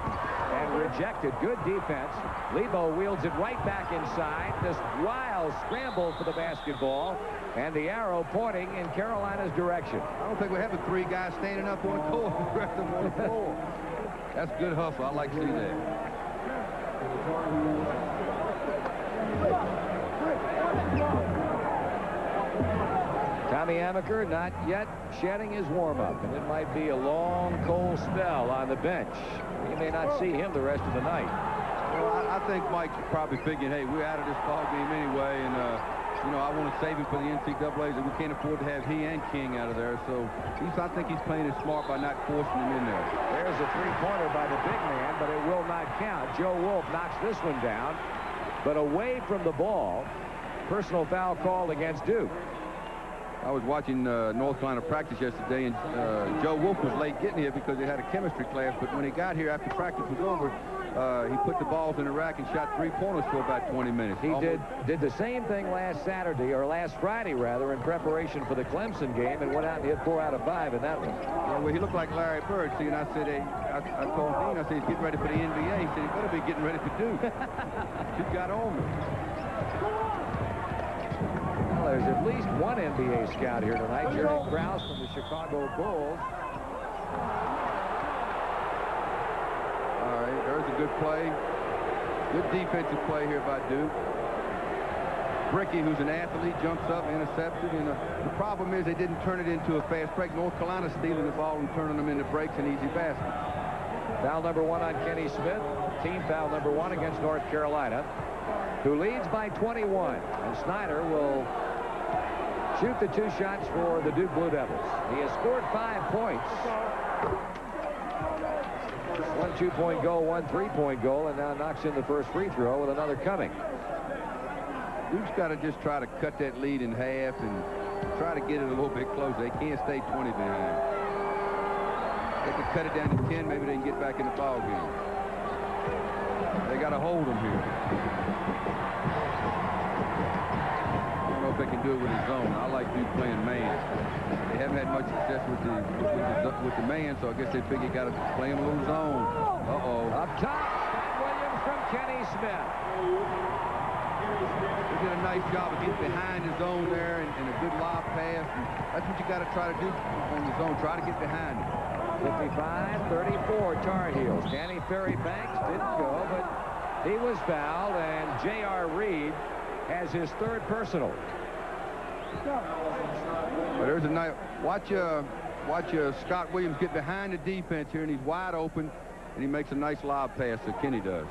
Speaker 1: and rejected. Good defense. Lebo wheels it right back inside. This wild scramble for the basketball, and the arrow pointing in Carolina's direction.
Speaker 2: I don't think we have the 3 guys standing up on court. The rest of them on the floor. That's good hustle. I like to see that.
Speaker 1: Tommy Amaker not yet shedding his warm-up, and it might be a long, cold spell on the bench. You may not see him the rest of the night.
Speaker 2: Well, I think Mike's probably figuring, hey, we're out of this ball game anyway, and you know, I want to save him for the NCAAs, and we can't afford to have he and King out of there. So I think he's playing it smart by not forcing him in there.
Speaker 1: There's a three-pointer by the big man, but it will not count. Joe Wolf knocks this one down, but away from the ball. Personal foul called against Duke.
Speaker 2: I was watching North Carolina practice yesterday, and Joe Wolf was late getting here because they had a chemistry class. But when he got here after practice was over, he put the balls in the rack and shot 3-pointers for about 20 minutes.
Speaker 1: He did the same thing last Saturday, or last Friday rather, in preparation for the Clemson game, and went out and hit 4 out of 5 in that one.
Speaker 2: Yeah, well, he looked like Larry Bird. See, and I said, I told Dean, I said, he's getting ready for the NBA. He said, he better be getting ready for Duke. She got on me.
Speaker 1: Well, there's at least one NBA scout here tonight, Jerry Krause from the Chicago Bulls.
Speaker 2: All right, there's a good play. Good defensive play here by Duke. Bricky, who's an athlete, jumps up, intercepted, and the problem is they didn't turn it into a fast break. North Carolina stealing the ball and turning them into breaks and easy baskets.
Speaker 1: Foul number 1 on Kenny Smith. Team foul number 1 against North Carolina, who leads by 21. And Snyder will shoot the 2 shots for the Duke Blue Devils. He has scored 5 points. 1 2-point goal, 1 3-point goal, and now knocks in the first free throw with another coming.
Speaker 2: Duke's got to just try to cut that lead in half and try to get it a little bit closer. They can't stay 20 behind. They can cut it down to 10, maybe they can get back in the ball game. They got to hold them here. I don't know if they can do it with his zone. I like Duke playing man. They haven't had much success with the man, so I guess they figure you got to play him a little zone. Uh-oh.
Speaker 1: Up top, Williams from Kenny Smith.
Speaker 2: He did a nice job of getting behind his zone there and a good lob pass. And that's what you got to try to do on the zone. Try to get behind it.
Speaker 1: 55-34 Tar Heels. Danny Ferry Banks didn't go, but he was fouled, and J.R. Reed has his 3rd personal.
Speaker 2: Well, there's a nice watch Scott Williams get behind the defense here, and he's wide open, and he makes a nice lob pass that Kenny does.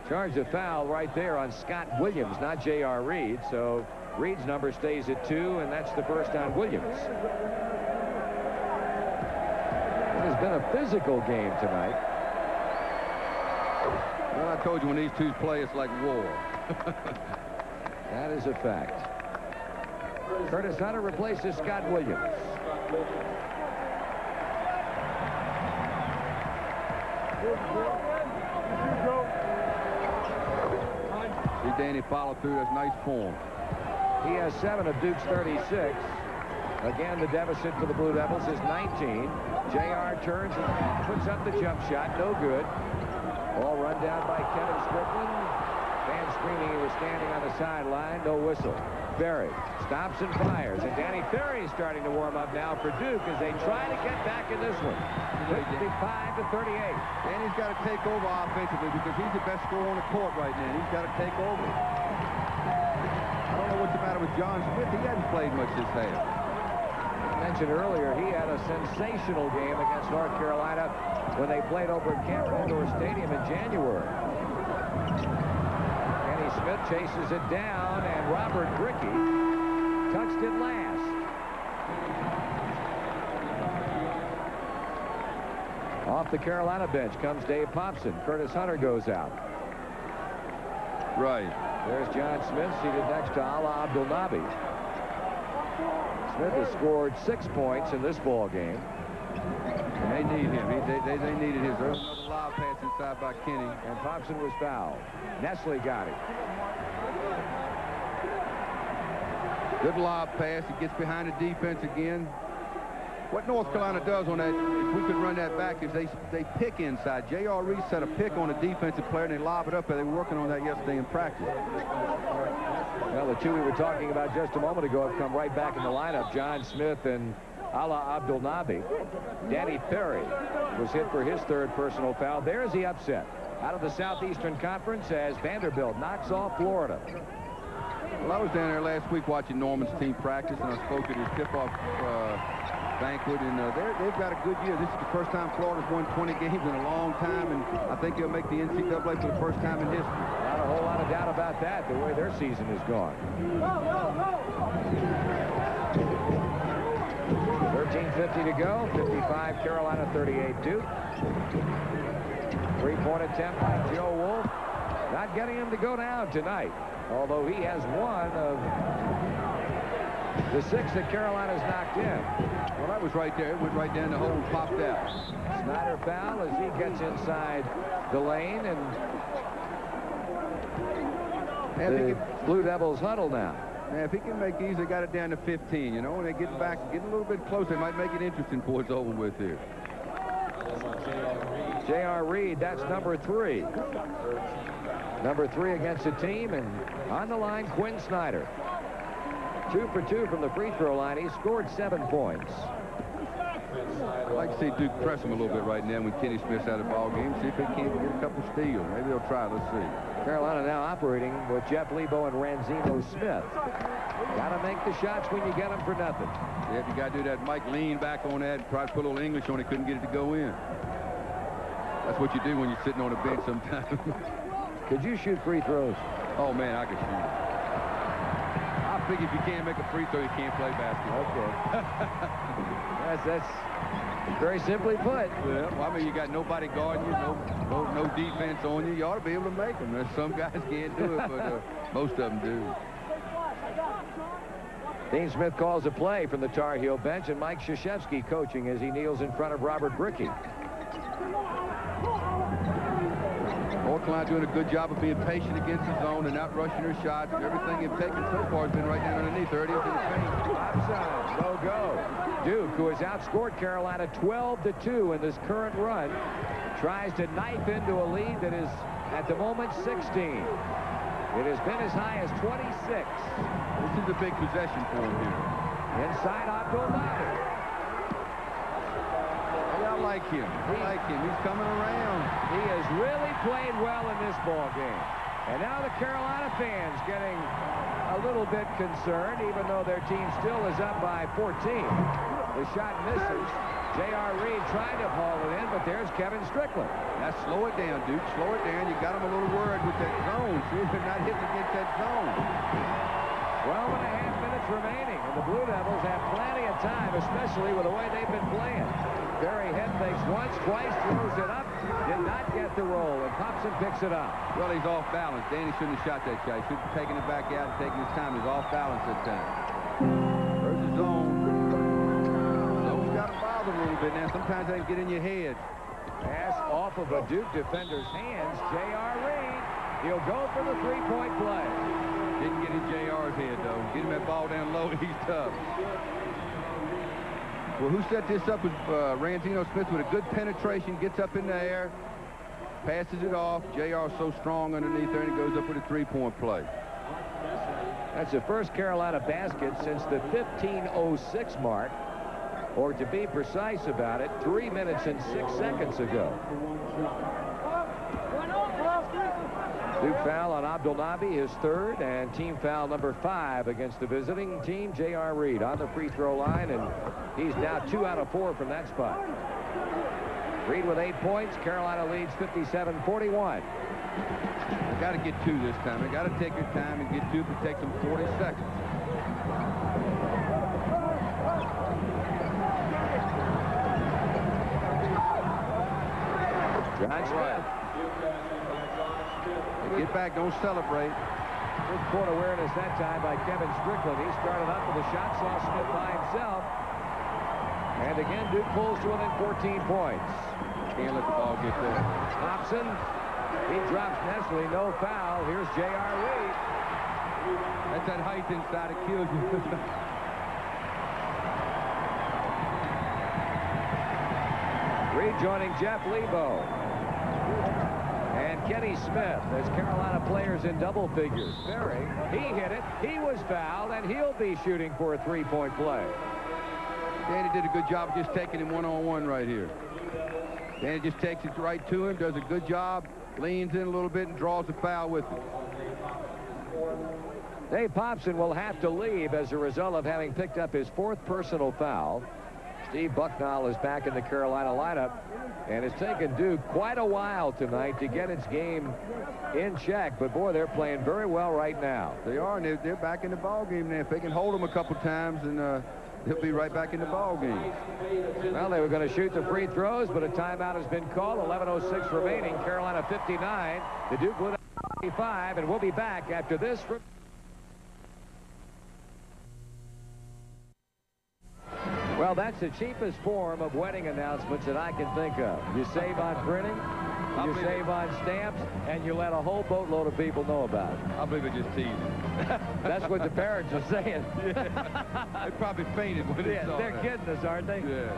Speaker 1: Charged a foul right there on Scott Williams, not J.R. Reed. So Reed's number stays at 2, and that's the first on Williams. It has been a physical game tonight.
Speaker 2: Well, I told you when these 2 play, it's like war.
Speaker 1: That is a fact. Curtis Hunter replaces Scott Williams.
Speaker 2: See Danny follow through. That's nice form.
Speaker 1: He has 7 of Duke's 36. Again, the deficit for the Blue Devils is 19. J.R. turns and puts up the jump shot. No good. Ball run down by Kevin Strickland. Fans screaming he was standing on the sideline. No whistle. Ferry stops and fires. And Danny Ferry is starting to warm up now for Duke as they try to get back in this one. 55-38.
Speaker 2: Danny's got to take over offensively because he's the best scorer on the court right now. He's got to take over. I don't know what's the matter with John Smith. He hasn't played much this half.
Speaker 1: I mentioned earlier he had a sensational game against North Carolina when they played over at Cameron Indoor Stadium in January. Kenny Smith chases it down, and Robert Bricky touched it last. Off the Carolina bench comes Dave Popson. Curtis Hunter goes out.
Speaker 2: Right.
Speaker 1: There's John Smith seated next to Alaa Abdelnaby. Smith has scored 6 points in this ball game.
Speaker 2: And they need him. They needed his. There was another lob pass outside by Kenny.
Speaker 1: And Thompson was fouled. Nestle got it.
Speaker 2: Good lob pass. He gets behind the defense again. What North Carolina does on that, if we could run that back, is they pick inside. J.R. Reed set a pick on a defensive player, and they lob it up, and they were working on that yesterday in practice.
Speaker 1: Well, the two we were talking about just a moment ago have come right back in the lineup. John Smith and Ala Abdelnaby. Danny Perry was hit for his third personal foul. There's the upset out of the Southeastern Conference as Vanderbilt knocks off Florida.
Speaker 2: Well, I was down there last week watching Norman's team practice, and I spoke at his tip-off banquet, and they've got a good year. This is the first time Florida's won 20 games in a long time, and I think they'll make the NCAA for the first time in history.
Speaker 1: Not a whole lot of doubt about that, the way their season has gone. 13:50 to go. 55 Carolina, 38 Duke. Three-point attempt by Joe Wolf. Not getting him to go down tonight, although he has one of the 6 that Carolina's knocked in.
Speaker 2: Well, that was right there. It went right down the hole and popped out.
Speaker 1: Snyder foul as he gets inside the lane, and the Blue Devils huddle now.
Speaker 2: Now, if he can make these, they got it down to 15, you know, and they get back, get a little bit closer. They might make it interesting before it's over with here.
Speaker 1: J.R. Reed, that's number 3. Number 3 against the team, and on the line, Quinn Snyder. 2 for 2 from the free throw line. He scored 7 points.
Speaker 2: I'd like to see Duke press him a little bit right now when Kenny Smith's out of the ball game. See if they can't get a couple steals. Maybe they'll try. Let's see.
Speaker 1: Carolina now operating with Jeff Lebo and Ranzino Smith. Got to make the shots when you get them for nothing.
Speaker 2: Yeah, if you got to do that, Mike leaned back on that, tried to put a little English on it, couldn't get it to go in. That's what you do when you're sitting on a bench sometimes.
Speaker 1: Could you shoot free throws?
Speaker 2: Oh, man, I could shoot. I think if you can't make a free throw, you can't play basketball.
Speaker 1: Okay. That's very simply put.
Speaker 2: Yeah, well, I mean, you got nobody guarding you, no defense on you. You ought to be able to make them. Some guys can't do it, but most of them do.
Speaker 1: Dean Smith calls a play from the Tar Heel bench, and Mike Krzyzewski coaching as he kneels in front of Robert Brickey.
Speaker 2: North Carolina doing a good job of being patient against the zone and not rushing their shots. Everything they've taken so far has been right down underneath. 30 into the paint.
Speaker 1: Offside. No go. Duke, who has outscored Carolina 12-2 in this current run, tries to knife into a lead that is, at the moment, 16. It has been as high as 26.
Speaker 2: This is a big possession for him here.
Speaker 1: Inside Abdelnaby.
Speaker 2: I like him. I like him. He's coming around.
Speaker 1: He has really played well in this ball game. And now the Carolina fans getting a little bit concerned, even though their team still is up by 14. The shot misses. J.R. Reed trying to haul it in, but there's Kevin Strickland.
Speaker 2: Now slow it down, Duke. Slow it down. You got him a little worried with that zone. See if they're not hitting against that zone.
Speaker 1: 12.5 minutes remaining, and the Blue Devils have plenty of time, especially with the way they've been playing. Barry Head fakes once, twice, throws it up, did not get the roll, and Thompson picks it up.
Speaker 2: Well, he's off balance. Danny shouldn't have shot that shot. He should have taken it back out and taken his time. He's off balance that time. There's the zone. Zone's got to bother a little bit now. Sometimes they can get in your head.
Speaker 1: Pass off of a Duke defender's hands. J.R. Reed. He'll go for the three-point play.
Speaker 2: Didn't get in J.R.'s head, though. Get him that ball down low. He's tough. Well, who set this up was Ranzino Smith with a good penetration, gets up in the air, passes it off. J.R. so strong underneath there, and he goes up with a three-point play.
Speaker 1: That's the first Carolina basket since the 15:06 mark, or to be precise about it, 3 minutes and 6 seconds ago. Duke foul on Abdelnaby, his third, and team foul number 5 against the visiting team. J.R. Reed on the free throw line, and he's now 2 out of 4 from that spot. Reed with 8 points. Carolina leads 57-41.
Speaker 2: Got to get 2 this time. They got to take their time and get 2 if it takes them 40 seconds.
Speaker 1: John Smith.
Speaker 2: Get back, don't celebrate.
Speaker 1: Good court awareness that time by Kevin Strickland. He started up with a shot, saw Smith by himself. And again, Duke pulls to within 14 points.
Speaker 2: Can't let the ball get there.
Speaker 1: Thompson, he drops Nestle, no foul. Here's J.R. Reed.
Speaker 2: That's that height inside, it kills you.
Speaker 1: Rejoining Jeff Lebo. And Kenny Smith as Carolina players in double figures. Ferry, he hit it, he was fouled, and he'll be shooting for a three-point play.
Speaker 2: Danny did a good job of just taking him one-on-one right here. Danny just takes it right to him, does a good job, leans in a little bit, and draws the foul with it.
Speaker 1: Dave Popson will have to leave as a result of having picked up his fourth personal foul. Steve Bucknall is back in the Carolina lineup, and it's taken Duke quite a while tonight to get its game in check. But, boy, they're playing very well right now.
Speaker 2: They are, and they're back in the ball game now. If they can hold them a couple times, and they'll be right back in the ball game.
Speaker 1: Well, they were going to shoot the free throws, but a timeout has been called. 11:06 remaining. Carolina 59. The Duke lead 55, and we'll be back after this. Well, that's the cheapest form of wedding announcements that I can think of. You save on printing, you save on stamps, and you let a whole boatload of people know about it.
Speaker 2: I believe they're just teasing.
Speaker 1: That's what the parents are saying.
Speaker 2: Yeah. They probably fainted when they saw
Speaker 1: they're
Speaker 2: that.
Speaker 1: kidding us, aren't they?
Speaker 2: Yeah.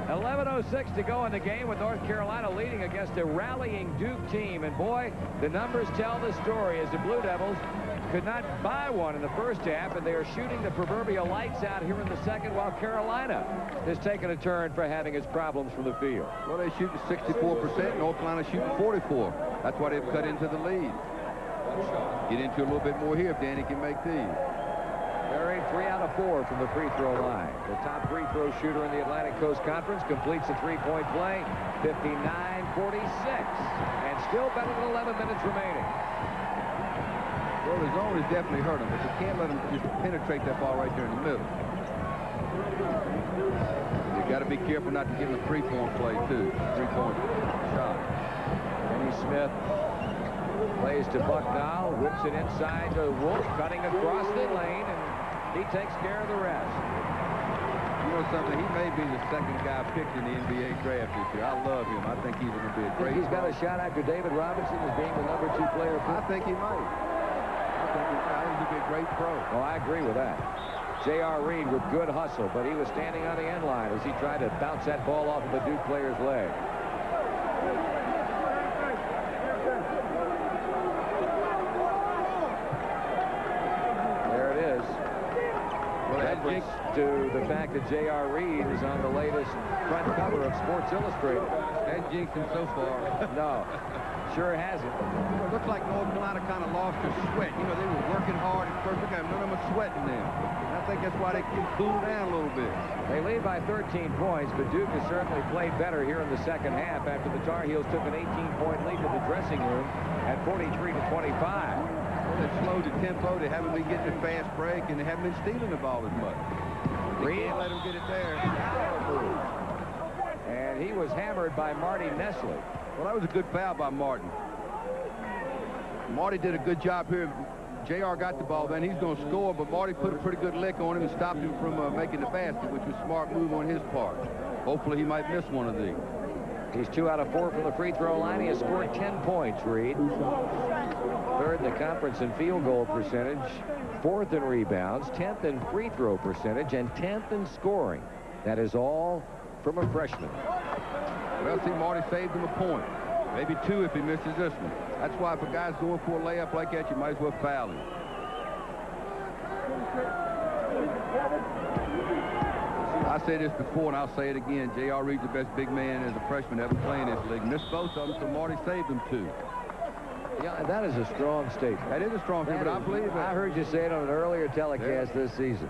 Speaker 1: 11:06 to go in the game with North Carolina leading against a rallying Duke team. And, boy, the numbers tell the story as the Blue Devils could not buy one in the first half, and they are shooting the proverbial lights out here in the second, while Carolina has taken a turn for having its problems from the field.
Speaker 2: Well, they shoot 64%. North Carolina shooting 44%. That's why they've cut into the lead. Get into a little bit more here if Danny can make these.
Speaker 1: Berry, 3 out of 4 from the free throw line. The top free throw shooter in the Atlantic Coast Conference completes a three-point play, 59-46, and still better than 11 minutes remaining.
Speaker 2: Well, the zone has definitely hurt them, but you can't let them just penetrate that ball right there in the middle. You got to be careful not to give them a three-point play, too. Three-point shot.
Speaker 1: Kenny Smith plays to Bucknall, whips it inside to Wolf, cutting across the lane, and he takes care of the rest.
Speaker 2: You know something? He may be the second guy picked in the NBA draft this year. I love him. I think he's going to be a great.
Speaker 1: He's got a shot after David Robinson as being the #2 player.
Speaker 2: I think he might. I think he'd be a great pro.
Speaker 1: Oh, I agree with that. J.R. Reed with good hustle, but he was standing on the end line as he tried to bounce that ball off of the Duke player's leg. There it is. Well, that brings to the fact that J.R. Reed is on the latest front cover of Sports Illustrated.
Speaker 2: That jinxed him so far.
Speaker 1: No, sure hasn't.
Speaker 2: Well, it looks like North Carolina kind of lost their sweat. You know, they were working hard at first. Look at them, none of them are sweating now. And I think that's why they can cool down a little bit.
Speaker 1: They lead by 13 points, but Duke has certainly played better here in the second half after the Tar Heels took an 18-point lead to the dressing room at 43-25.
Speaker 2: Well, they've slowed the tempo. They haven't been getting a fast break, and they haven't been stealing the ball as much. They can't let them get it there.
Speaker 1: And he was hammered by Marty Nestle.
Speaker 2: Well, that was a good foul by Martin. Marty did a good job here. J.R. got the ball, then he's going to score, but Marty put a pretty good lick on him and stopped him from making the basket, which was a smart move on his part. Hopefully he might miss one of these.
Speaker 1: He's 2 out of 4 from the free throw line. He has scored 10 points, Reed. Third in the conference in field goal percentage, 4th in rebounds, 10th in free throw percentage, and 10th in scoring. That is all from a freshman.
Speaker 2: Well, see, Marty saved him a point. Maybe 2 if he misses this one. That's why if a guy's going for a layup like that, you might as well foul him. I said this before, and I'll say it again. J.R. Reed's the best big man as a freshman ever playing this league. Missed both of them, so Marty saved them 2.
Speaker 1: Yeah, that is a strong statement.
Speaker 2: That is a strong statement, but I believe it.
Speaker 1: I heard you say it on an earlier telecast this season.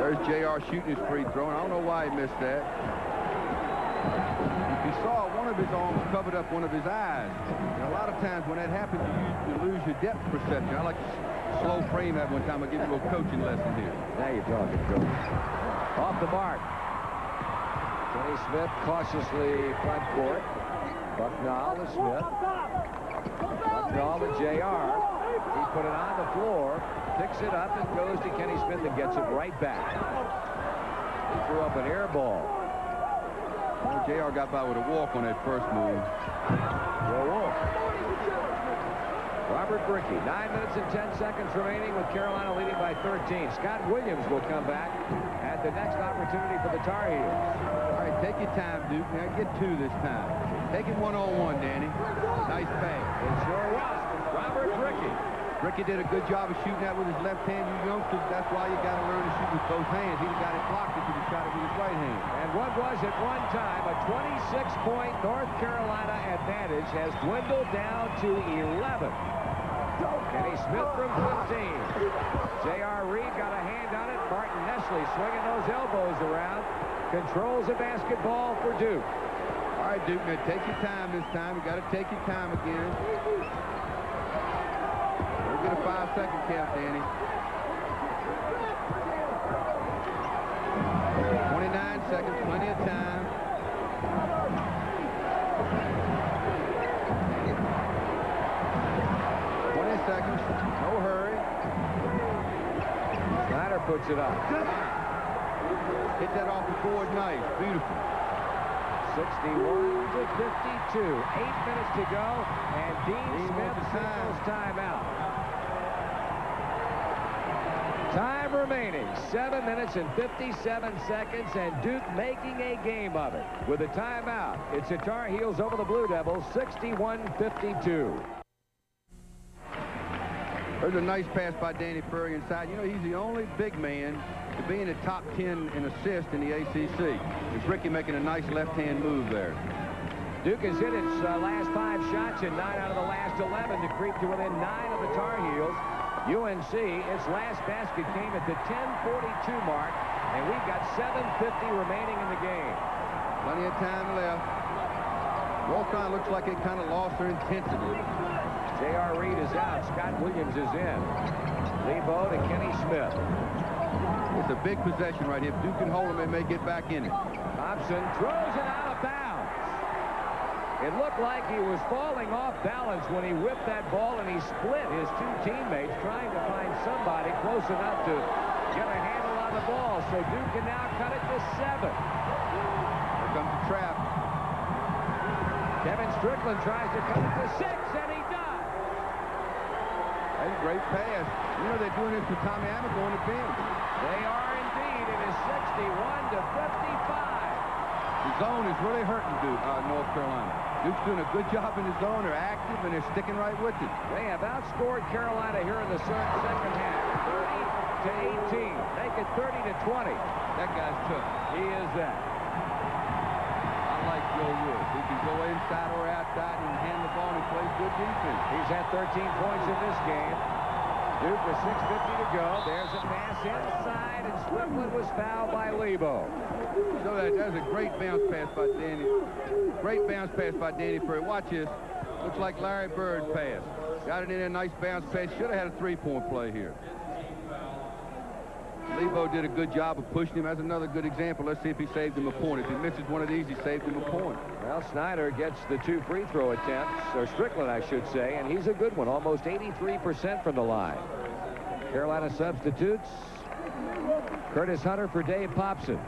Speaker 2: There's J.R. shooting his free throw, and I don't know why he missed that. If you saw one of his arms covered up one of his eyes, and a lot of times when that happens, you lose your depth perception. I like to slow frame that one time. I'll give you a little coaching lesson here.
Speaker 1: Now you're talking, Coach. Off the mark. Kenny Smith cautiously front court. Bucknall to Smith. Bucknall to J.R. He put it on the floor, picks it up, and goes to Kenny Smith and gets it right back. He threw up an air ball.
Speaker 2: Well, JR got by with a walk on that first move.
Speaker 1: Wolf. Robert Brickey, 9 minutes and 10 seconds remaining with Carolina leading by 13. Scott Williams will come back at the next opportunity for the Tar Heels.
Speaker 2: All right, take your time, Duke. Now get 2 this time. Take it one-on-one, Danny. Nice pass.
Speaker 1: It sure was. Robert Brickey.
Speaker 2: Brickey did a good job of shooting that with his left hand. You youngsters, that's why you got to learn to shoot with both hands. He'd have got it blocked if he'd have shot it with his right hand.
Speaker 1: And what was at one time a 26-point North Carolina advantage has dwindled down to 11. Kenny Smith from 15. J.R. Reed got a hand on it. Martin Nestle swinging those elbows around. Controls the basketball for Duke.
Speaker 2: All right, Duke, now take your time this time. You got to take your time again. We'll get a 5-second count, Danny. 29 seconds, plenty of time. Seconds, no hurry.
Speaker 1: Snyder puts it up.
Speaker 2: Hit that off the board, nice, beautiful.
Speaker 1: 61 to 52. 8 minutes to go, and Dean Smith signals timeout. Time remaining, 7 minutes and 57 seconds, and Duke making a game of it. With a timeout, it's the Tar Heels over the Blue Devils, 61-52.
Speaker 2: There's a nice pass by Danny Ferry inside. You know, he's the only big man to be in the top 10 in assists in the ACC. It's Ricky making a nice left-hand move there.
Speaker 1: Duke has hit its last 5 shots and 9 out of the last 11 to creep to within 9 of the Tar Heels. UNC, its last basket came at the 10:42 mark, and we've got 7:50 remaining in the game.
Speaker 2: Plenty of time left. North Carolina looks like it kind of lost their intensity.
Speaker 1: J.R. Reed is out. Scott Williams is in. Lebo to Kenny Smith.
Speaker 2: It's a big possession right here. If Duke can hold him, they may get back in it.
Speaker 1: Thompson throws it out of bounds. It looked like he was falling off balance when he whipped that ball, and he split his 2 teammates trying to find somebody close enough to get a handle on the ball. So Duke can now cut it to 7.
Speaker 2: Here comes the trap.
Speaker 1: Kevin Strickland tries to cut it to 6, and he does.
Speaker 2: That's a great pass. You know they're doing this to Tommy Amico on the bench.
Speaker 1: They are indeed. It is 61 to 55.
Speaker 2: The zone is really hurting Duke, North Carolina. Duke's doing a good job in the zone. They're active, and they're sticking right with it.
Speaker 1: They have outscored Carolina here in the second half, 30 to 18. Make it 30 to 20.
Speaker 2: That guy's tough.
Speaker 1: He is that.
Speaker 2: I like Joe Wood. He can go inside or outside and hand the ball, and he plays good defense.
Speaker 1: He's had 13 points in this game. Duke with 6:50 to go. There's a pass inside, and Strickland was fouled by Lebo.
Speaker 2: So that was a great bounce pass by Danny. Great bounce pass by Danny Ferry. Watch this. Looks like Larry Bird pass. Got it in there, nice bounce pass. Should have had a 3-point play here. Lebo did a good job of pushing him. That's another good example. Let's see if he saved him a point. If he misses one of these, he saved him a point.
Speaker 1: Well, Snyder gets the 2 free throw attempts, or Strickland, I should say, and he's a good one, almost 83% from the line. Carolina substitutes. Curtis Hunter for Dave Popson.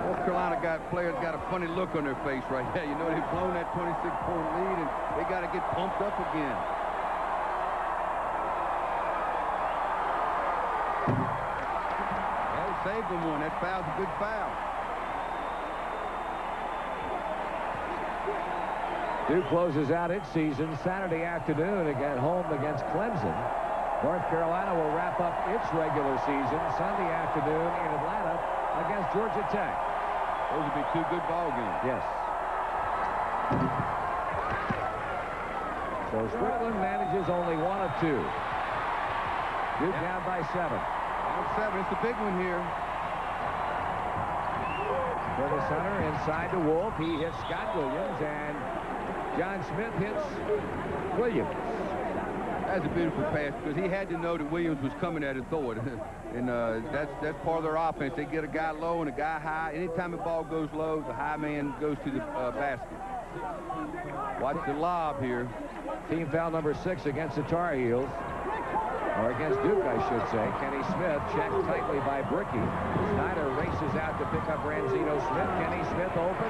Speaker 2: North Carolina players got a funny look on their face right there. You know, they've blown that 26-point lead, and they got to get pumped up again. Well, he saved them one. That foul's a good foul.
Speaker 1: Duke closes out its season Saturday afternoon at home against Clemson. North Carolina will wrap up its regular season Sunday afternoon in Atlanta against Georgia Tech.
Speaker 2: Those would be 2 good ball games.
Speaker 1: Yes. So Strickland manages only 1 of 2. Duke down by 7.
Speaker 2: Down 7. It's the big one here.
Speaker 1: Curtis Hunter inside to Wolf. He hits Scott Williams, and John Smith hits Williams.
Speaker 2: That's a beautiful pass because he had to know that Williams was coming at it, throw it. And that's part of their offense. They get a guy low and a guy high. Anytime the ball goes low, the high man goes to the basket. Watch the lob here.
Speaker 1: Team foul number 6 against the Tar Heels. Or against Duke, I should say. Kenny Smith checked tightly by Brickey. Snyder races out to pick up Branzino Smith. Kenny Smith open.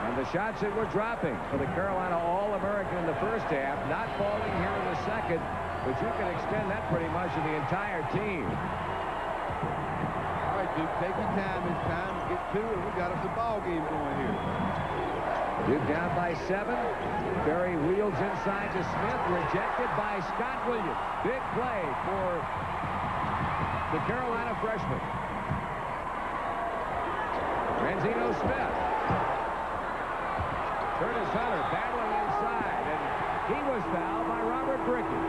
Speaker 1: And the shots that were dropping for the Carolina All-American in the first half, not falling here in the second, but you can extend that pretty much to the entire team.
Speaker 2: All right, Duke, take your time. It's time to get to it. We got us a ball game going here.
Speaker 1: Duke down by 7. Berry wheels inside to Smith, rejected by Scott Williams. Big play for the Carolina freshman. Branzino Smith. Curtis Hunter battling inside, and he was fouled by Robert Brickey.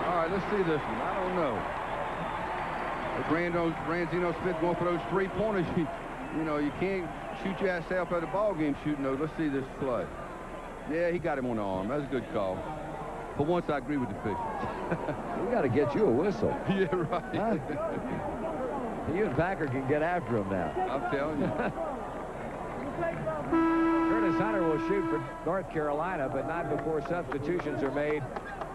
Speaker 2: All right, let's see this one. I don't know. Branzino Smith going for those three-pointers. You know, you can't shoot yourself at a ball game shooting those. Let's see this play. Yeah, he got him on the arm. That's a good call. For once, I agree with the officials.
Speaker 1: We got to get you a whistle.
Speaker 2: Yeah, right.
Speaker 1: Huh? You and Packer can get after him now.
Speaker 2: I'm telling you.
Speaker 1: Curtis Hunter will shoot for North Carolina, but not before substitutions are made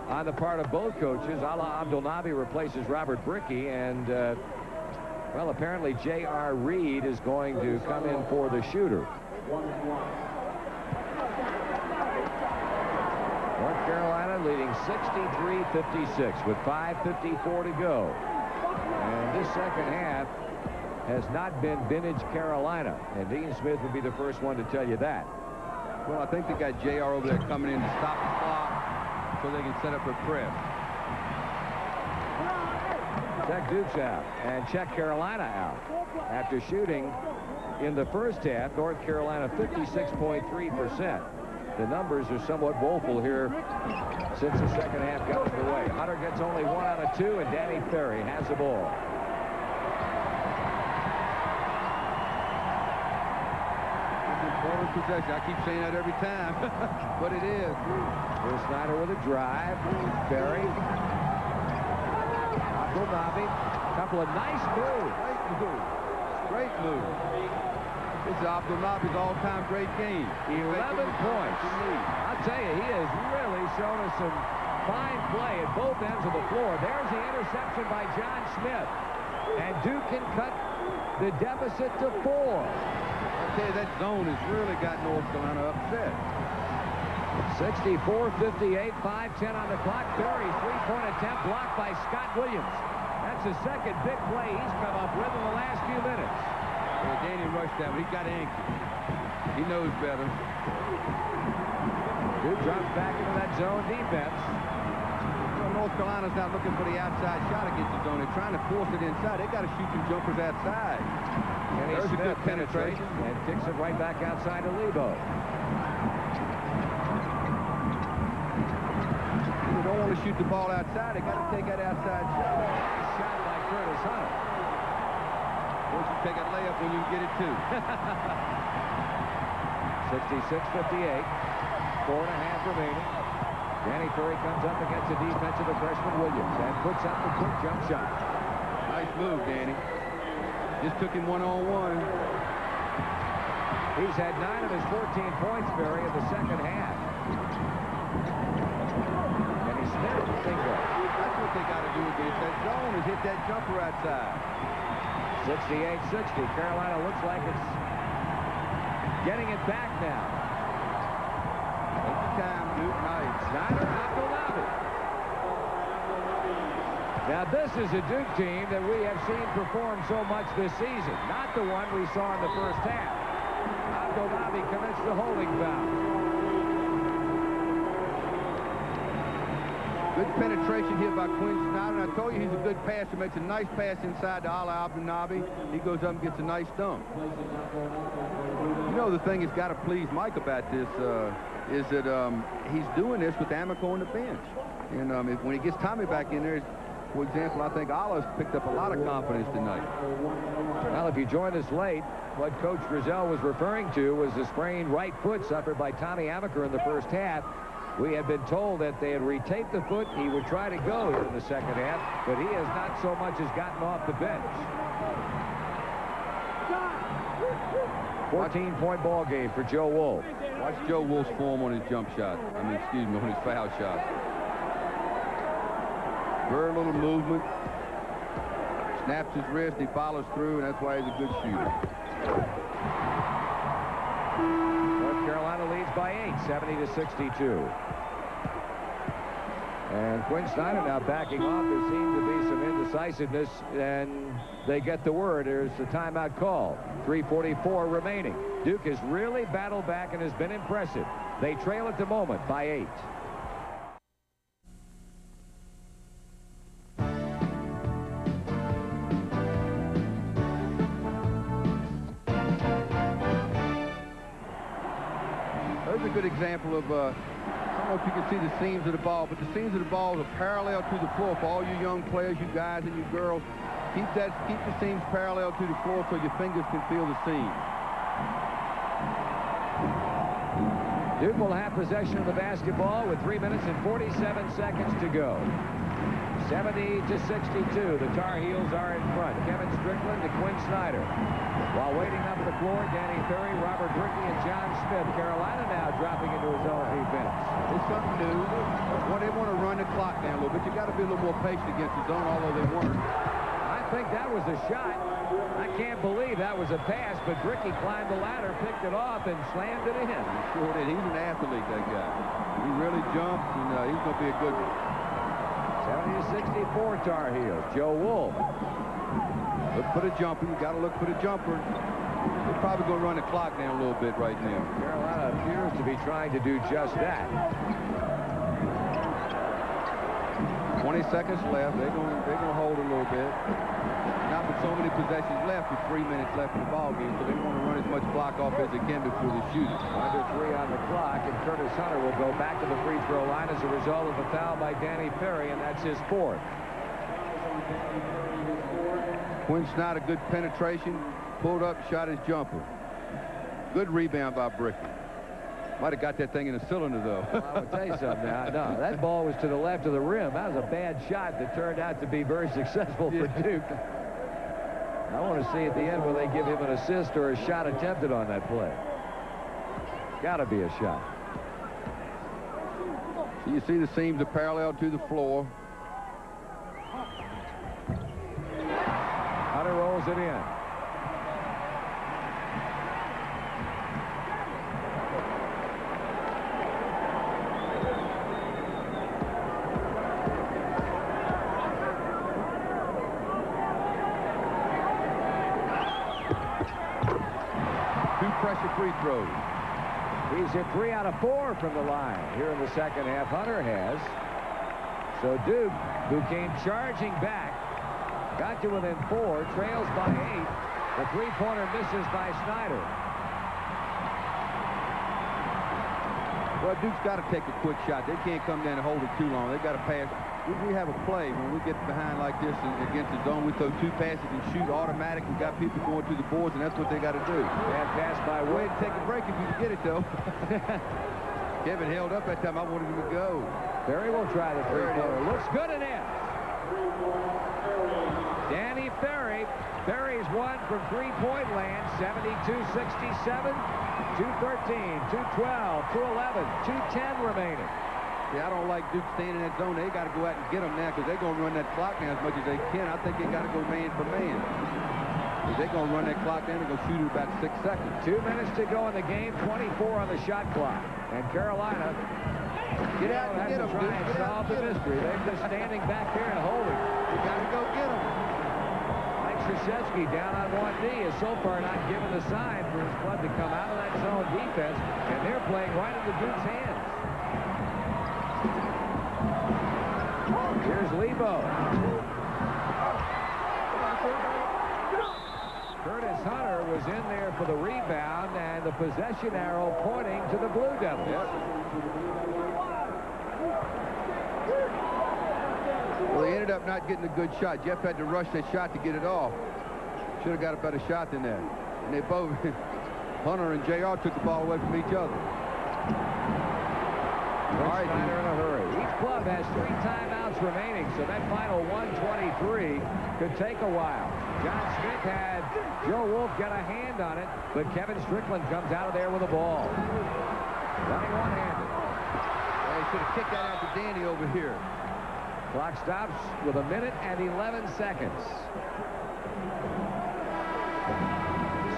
Speaker 1: on the part of both coaches. Alaa Abdelnaby replaces Robert Brickey, and well, apparently J.R. Reed is going to come in for the shooter. North Carolina leading 63-56 with 5:54 to go. And this second half has not been vintage Carolina, and Dean Smith would be the first one to tell you that.
Speaker 2: Well, I think they got J.R. over there coming in to stop the clock so they can set up a press.
Speaker 1: Check Duke's out and check Carolina out. After shooting in the first half, North Carolina 56.3%. The numbers are somewhat woeful here since the second half got underway. Hunter gets only 1 out of 2, and Danny Ferry has the ball.
Speaker 2: Important possession. I keep saying that every time, but it is.
Speaker 1: Here's Snyder with a drive. Ferry. Abdelnaby. Couple of nice moves.
Speaker 2: Great move. Great move. It's Abdelnaby's all-time great game.
Speaker 1: 11 points. I'll tell you, he has really shown us some fine play at both ends of the floor. There's the interception by John Smith. And Duke can cut the deficit to 4.
Speaker 2: I tell you, that zone has really got North Carolina upset.
Speaker 1: 64-58, 5:10 on the clock. Berry, three-point attempt blocked by Scott Williams. That's the second big play he's come up with in the last few minutes.
Speaker 2: Yeah, Danny rushed that one. He got anxious. He knows better.
Speaker 1: Duke drops back into that zone defense.
Speaker 2: Well, North Carolina's not looking for the outside shot against the zone. They're trying to force it inside. They got to shoot some jumpers outside.
Speaker 1: Kenny
Speaker 2: There's
Speaker 1: Smith
Speaker 2: a good penetration.
Speaker 1: and kicks it right back outside to Lebo.
Speaker 2: They don't want to shoot the ball outside. They got to take that outside shot.
Speaker 1: Shot by Curtis Hunter.
Speaker 2: Once you take a layup when you get it too.
Speaker 1: 66-58. 4.5 remaining. Danny Ferry comes up against the defense of the freshman Williams and puts up a quick jump shot.
Speaker 2: Nice move, Danny. Just took him one-on-one.
Speaker 1: He's had 9 of his 14 points, Ferry, in the second half. Kenny Smith, bingo.
Speaker 2: That's what they got to do against that zone, is hit that jumper outside.
Speaker 1: 68-60. Carolina looks like it's getting it back now.
Speaker 2: Take your time, Duke. Nice.
Speaker 1: Snyder, Abdelnaby. Now, this is a Duke team that we have seen perform so much this season. Not the one we saw in the first half. Abdelnaby commits the holding foul.
Speaker 2: Good penetration here by Quinn Snyder. And I told you he's a good passer. Makes a nice pass inside to Alaa Abdelnaby. He goes up and gets a nice dunk. You know, the thing that's got to please Mike about this is that he's doing this with Amico on the bench. And when he gets Tommy back in there, for example, I think Alaa's picked up a lot of confidence tonight.
Speaker 1: Well, if you joined us late, what Coach Driesell was referring to was the sprained right foot suffered by Tommy Amaker in the first half. We had been told that they had retaped the foot. He would try to go here in the second half, but he has not so much as gotten off the bench. 14-point ball game for Joe Wolf.
Speaker 2: Watch Joe Wolf's form on his jump shot. Excuse me, on his foul shot. Very little movement. Snaps his wrist, he follows through, and that's why he's a good shooter.
Speaker 1: North Carolina leads by 8, 70-62. And Quinn Snyder now backing off. There seemed to be some indecisiveness, and they get the word. There's a timeout call. 3:44 remaining. Duke has really battled back and has been impressive. They trail at the moment by 8.
Speaker 2: There's a good example of I don't know if you can see the seams of the ball, but the seams of the ball are parallel to the floor for all you young players, you guys and you girls. Keep the seams parallel to the floor so your fingers can feel the seam.
Speaker 1: Duke will have possession of the basketball with 3 minutes and 47 seconds to go. 70-62. The Tar Heels are in front. Kevin Strickland to Quinn Snyder. While waiting up on the floor, Danny Ferry, Robert Rickey, and John Smith. Carolina now dropping into his own defense.
Speaker 2: It's something new. They want to run the clock down a little bit. You got to be a little more patient against the zone, although they weren't.
Speaker 1: I think that was a shot. I can't believe that was a pass, but Rickey climbed the ladder, picked it off, and slammed it in.
Speaker 2: He sure did. He's an athlete, that guy. He really jumps, and he's going to be a good one.
Speaker 1: 70-64 Tar Heels. Joe Wolf.
Speaker 2: Look for the jumper. You got to look for the jumper. They're probably going to run the clock down a little bit right now.
Speaker 1: Carolina appears to be trying to do just that.
Speaker 2: 20 seconds left. They're going to hold a little bit. Not with so many possessions left, with 3 minutes left in the ball game, so they want to run as much clock off as they can before they shoot it.
Speaker 1: Under 3 on the clock, and Curtis Hunter will go back to the free throw line as a result of a foul by Danny Ferry, and that's his 4th.
Speaker 2: Quinn Snyder, good penetration, pulled up, shot his jumper. Good rebound by Brickey. Might have got that thing in a cylinder, though.
Speaker 1: Well, I would tell you something now. No, that ball was to the left of the rim. That was a bad shot that turned out to be very successful for Duke. I want to see at the end whether they give him an assist or a shot attempted on that play. Got to be a shot.
Speaker 2: So you see the seams are parallel to the floor.
Speaker 1: Hunter rolls it in.
Speaker 2: Pressure free throws.
Speaker 1: He's hit 3 out of 4 from the line here in the second half. Hunter has. So Duke, who came charging back, got to within 4, trails by 8. The three-pointer misses by Snyder.
Speaker 2: Well, Duke's got to take a quick shot. They can't come down and hold it too long. They've got to pass. We have a play when we get behind like this against the zone. We throw 2 passes and shoot automatic. We've got people going to the boards, and that's what they got to do.
Speaker 1: Bad pass by
Speaker 2: Way
Speaker 1: Wade.
Speaker 2: to take a break if you can get it, though. Kevin held up that time. I wanted him to go.
Speaker 1: Ferry will try the three-pointer. Looks good in it. Danny Ferry. Ferry's one from three-point land. 72-67. 2:13, 2:12, 2:11, 2:10 remaining.
Speaker 2: Yeah, I don't like Duke staying in that zone. They got to go out and get them now because they're going to run that clock down as much as they can. I think they got to go man for man. If they're going to run that clock down, they're going to shoot it about 6 seconds.
Speaker 1: 2 minutes to go in the game, 24 on the shot clock. And Carolina
Speaker 2: Get out and get them,
Speaker 1: Duke. Try and solve the mystery. They're just standing back here and holding.
Speaker 2: You got to go get them.
Speaker 1: Mike Krzyzewski down on one knee is so far not given the sign for his club to come out of that zone defense, and they're playing right into Duke's hands. Here's Lebo. Curtis Hunter was in there for the rebound, and the possession arrow pointing to the Blue Devils.
Speaker 2: Yep. Well, they ended up not getting a good shot. Jeff had to rush that shot to get it off. Should have got a better shot than that. And they both, Hunter and JR, took the ball away from each other.
Speaker 1: All right, Snyder in a hurry. He club has 3 timeouts remaining, so that final 1:23 could take a while. John Smith had Joe Wolf get a hand on it, but Kevin Strickland comes out of there with the ball. Running one-handed.
Speaker 2: He should have kicked that out to Danny over here.
Speaker 1: Clock stops with 1 minute and 11 seconds.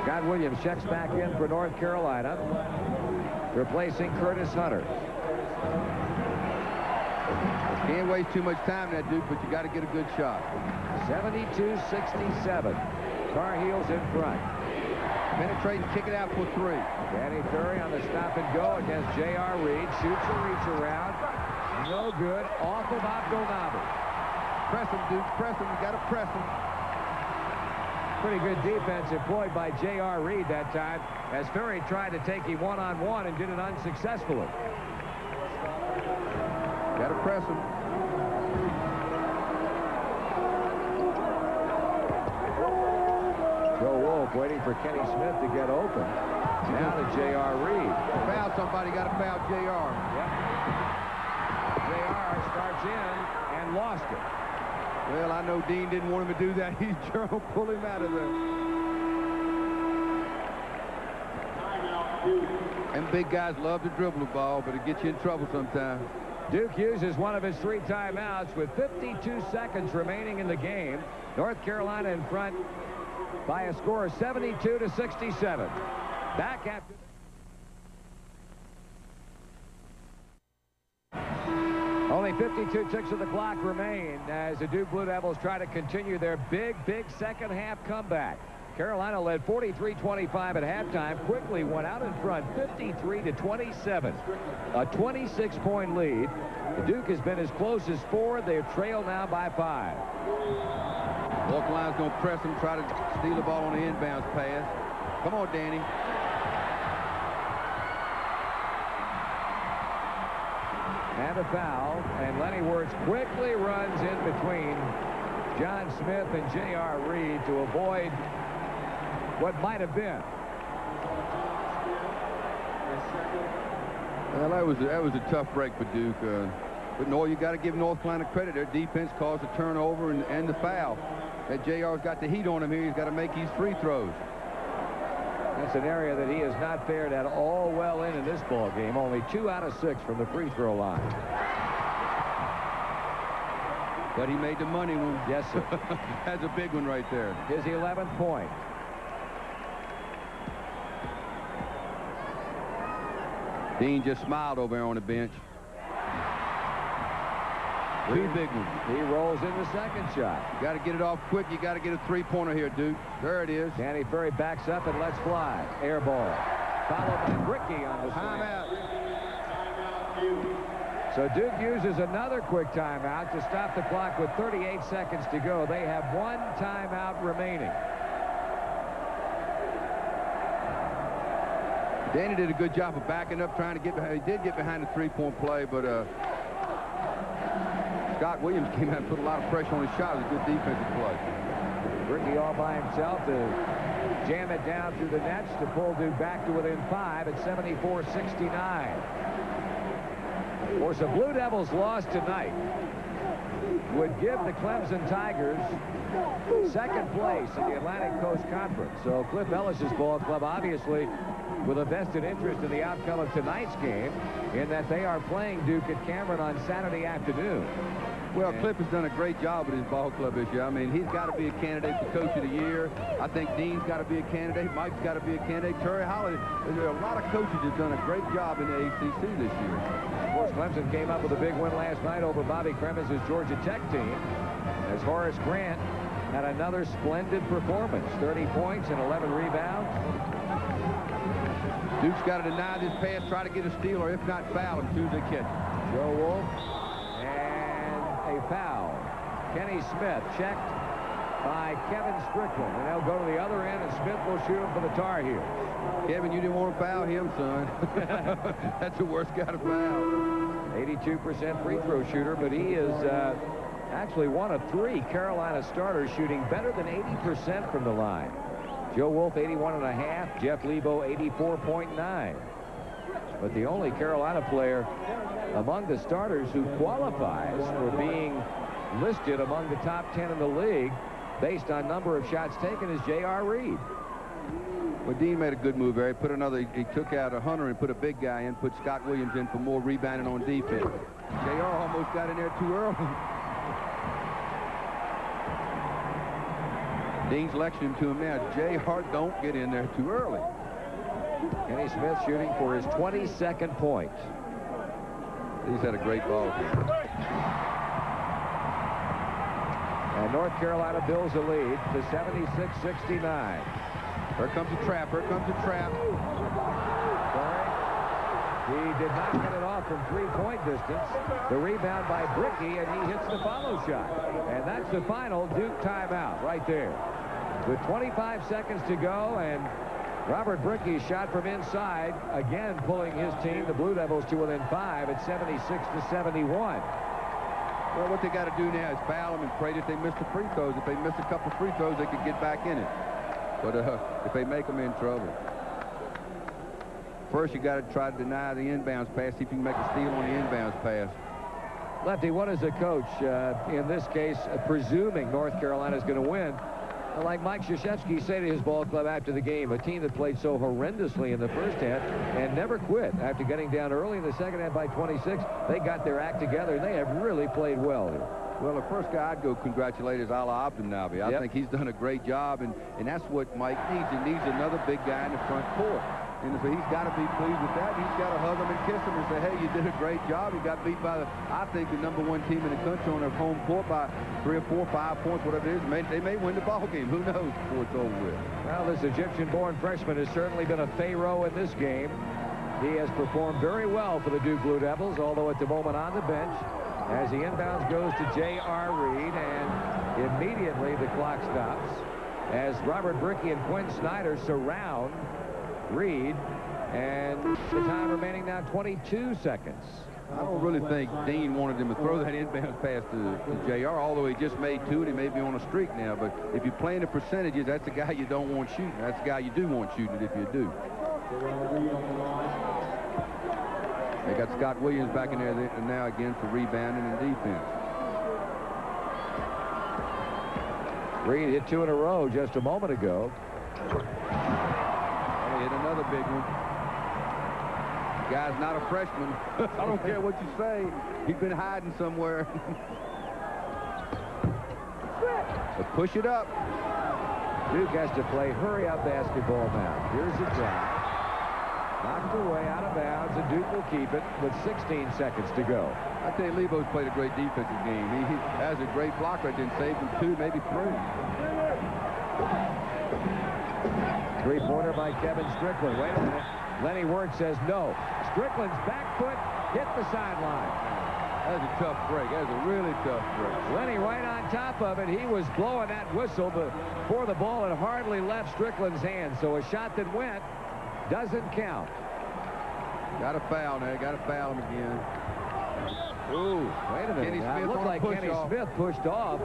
Speaker 1: Scott Williams checks back in for North Carolina, replacing Curtis Hunter.
Speaker 2: Can't waste too much time, that Duke, but you got to get a good shot.
Speaker 1: 72-67. Tar Heels in front.
Speaker 2: Penetrate and kick it out for 3.
Speaker 1: Danny Ferry on the stop and go against J.R. Reed. Shoots a reach around. No good. Off of Abdelnaby.
Speaker 2: Press him, Duke. Press him. You got to press him.
Speaker 1: Pretty good defense employed by J.R. Reed that time, as Ferry tried to take him one-on-one and did it unsuccessfully.
Speaker 2: Got to press him.
Speaker 1: Joe Wolf waiting for Kenny Smith to get open. Now to J.R. Reed.
Speaker 2: Foul somebody. Got to foul J.R.
Speaker 1: Yep. J.R. starts in and lost it.
Speaker 2: Well, I know Dean didn't want him to do that. He's trying to pull him out of there. And big guys love to dribble the ball, but it gets you in trouble sometimes.
Speaker 1: Duke uses one of his 3 timeouts with 52 seconds remaining in the game. North Carolina in front by a score of 72-67. Back after. Only 52 ticks of the clock remain as the Duke Blue Devils try to continue their big second half comeback. Carolina led 43-25 at halftime, quickly went out in front 53-27. A 26-point lead. The Duke has been as close as 4. They're trailed now by 5.
Speaker 2: North Carolina's going to press him, try to steal the ball on the inbounds pass. Come on, Danny.
Speaker 1: And a foul, and Lenny Wirtz quickly runs in between John Smith and J.R. Reed to avoid what might have been.
Speaker 2: Well, that was a tough break for Duke. But no, you got to give North Carolina credit. Their defense caused a turnover and the foul. That J.R.'s got the heat on him here. He's got to make these free throws.
Speaker 1: That's an area that he has not fared at all well in this ball game. Only 2 out of 6 from the free throw line.
Speaker 2: But he made the money one.
Speaker 1: Yes, sir.
Speaker 2: That's a big one right there.
Speaker 1: His 11th point.
Speaker 2: Dean just smiled over there on the bench. 2 big ones.
Speaker 1: He rolls in the second shot.
Speaker 2: You got to get it off quick. You got to get a 3-pointer here, Duke. There it is.
Speaker 1: Danny Ferry backs up and lets fly. Air ball. Followed by Ricky on the
Speaker 2: timeout.
Speaker 1: So Duke uses another quick timeout to stop the clock with 38 seconds to go. They have 1 timeout remaining.
Speaker 2: Danny did a good job of backing up, trying to get behind. He did get behind the 3-point play, but Scott Williams came out and put a lot of pressure on his shot. It was a good defensive play.
Speaker 1: Ricky all by himself to jam it down through the nets to pull Duke back to within 5 at 74-69. Of course, the Blue Devils loss tonight would give the Clemson Tigers second place in the Atlantic Coast Conference. So Cliff Ellis's ball club, obviously, with a vested interest in the outcome of tonight's game, in that they are playing Duke at Cameron on Saturday afternoon.
Speaker 2: Well, Cliff has done a great job with his ball club this year. I mean, he's got to be a candidate for Coach of the Year. I think Dean's got to be a candidate. Mike's got to be a candidate. Terry Holiday. There are a lot of coaches that have done a great job in the ACC this year.
Speaker 1: Of course, Clemson came up with a big win last night over Bobby Kremis' Georgia Tech team, as Horace Grant had another splendid performance. 30 points and 11 rebounds.
Speaker 2: Duke's got to deny this pass, try to get a steal, or if not, foul him as soon as they catch it.
Speaker 1: Joe Wolf. A foul. Kenny Smith checked by Kevin Strickland, and they'll go to the other end, and Smith will shoot him for the Tar Heels.
Speaker 2: Kevin, you didn't want to foul him, son. That's the worst guy to foul.
Speaker 1: 82% free throw shooter, but he is actually one of 3 Carolina starters shooting better than 80% from the line. Joe Wolf 81.5, Jeff Lebo 84.9. But the only Carolina player among the starters who qualifies for being listed among the top 10 in the league based on number of shots taken is J.R. Reed.
Speaker 2: Well, Dean made a good move there. He took out a Hunter and put a big guy in, put Scott Williams in for more rebounding on defense. J.R. almost got in there too early. Dean's lecturing to him now. J.R. don't get in there too early.
Speaker 1: Kenny Smith shooting for his 22nd point.
Speaker 2: He's had a great ball game.
Speaker 1: And North Carolina builds a lead to 76-69.
Speaker 2: Here comes the trap. Here comes the trap.
Speaker 1: He did not get it off from three-point distance. The rebound by Brickey, and he hits the follow shot. And that's the final Duke timeout right there. With 25 seconds to go, and Robert Brickey shot from inside, again pulling his team, the Blue Devils, to within 5 at 76-71.
Speaker 2: Well, what they got to do now is foul them and pray that they miss the free throws. If they miss a couple free throws, they could get back in it. But if they make them in trouble. First, you got to try to deny the inbounds pass, see if you can make a steal on the inbounds pass.
Speaker 1: Lefty, what is a coach, in this case, presuming North Carolina is going to win? Like Mike Krzyzewski said to his ball club after the game, a team that played so horrendously in the first half and never quit after getting down early in the second half by 26. They got their act together. They have really played well here.
Speaker 2: Well, the first guy I'd go congratulate is Ala Abdelnaby. I think he's done a great job, and that's what Mike needs. He needs another big guy in the front court. And so he's got to be pleased with that. He's got to hug him and kiss him and say, hey, you did a great job. You got beat by, I think, the #1 team in the country on their home court by 3 or 4 or 5 points, whatever it is. They may win the ball game. Who knows before it's over with.
Speaker 1: Well, this Egyptian-born freshman has certainly been a pharaoh in this game. He has performed very well for the Duke Blue Devils, although at the moment on the bench, as the inbounds goes to J.R. Reed, and immediately the clock stops as Robert Brickey and Quinn Snyder surround Reed, and the time remaining now 22 seconds.
Speaker 2: I don't really think Dean wanted him to throw that inbounds pass to J.R., although he just made 2 and he may be on a streak now. But if you're playing the percentages, that's the guy you don't want shooting. That's the guy you do want shooting it if you do. They got Scott Williams back in there now again for rebounding and defense.
Speaker 1: Reed hit 2 in a row just a moment ago.
Speaker 2: Hit another big one. The guy's not a freshman. I don't care what you say. He's been hiding somewhere. But push it up.
Speaker 1: Duke has to play hurry-up basketball now. Here's the drive. Knocked away out of bounds, and Duke will keep it with 16 seconds to go.
Speaker 2: I tell you, Lebo's played a great defensive game. He has a great block right there and saved him 2, maybe 3.
Speaker 1: Three-pointer by Kevin Strickland. Wait a minute. Lenny Wirtz says no. Strickland's back foot hit the sideline.
Speaker 2: That was a tough break. That was a really tough break.
Speaker 1: Lenny right on top of it. He was blowing that whistle before the ball had hardly left Strickland's hand. So a shot that went doesn't count.
Speaker 2: Got a foul now. Got to foul him again. Ooh,
Speaker 1: wait a minute. It looked like Kenny Smith pushed off,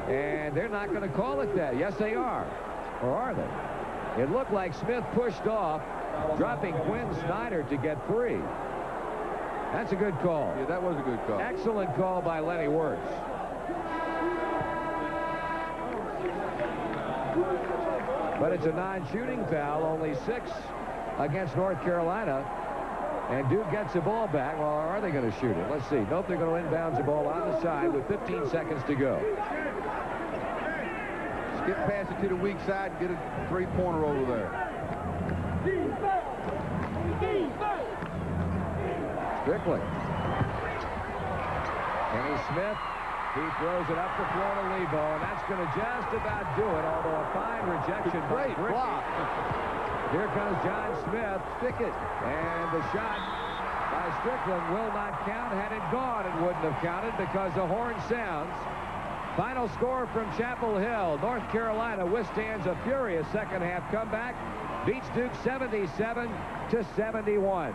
Speaker 1: and they're not going to call it that. Yes, they are. Or are they? It looked like Smith pushed off, dropping Quinn Snyder to get free. That's a good call.
Speaker 2: Yeah, that was a good call.
Speaker 1: Excellent call by Lenny Wirtz. But it's a non-shooting foul, only 6 against North Carolina. And Duke gets the ball back. Well, are they going to shoot it? Let's see. Nope, they're going to inbounds the ball on the side with 15 seconds to go.
Speaker 2: Skip pass it to the weak side and get a 3-pointer over there.
Speaker 1: Strickland. Kenny Smith. He throws it up the floor to Lebo, and that's going to just about do it, although a fine rejection by Brickey.
Speaker 2: Block.
Speaker 1: Here comes John Smith.
Speaker 2: Stick it.
Speaker 1: And the shot by Strickland will not count. Had it gone, it wouldn't have counted because the horn sounds. Final score from Chapel Hill. North Carolina withstands a furious second half comeback. Beats Duke 77-71.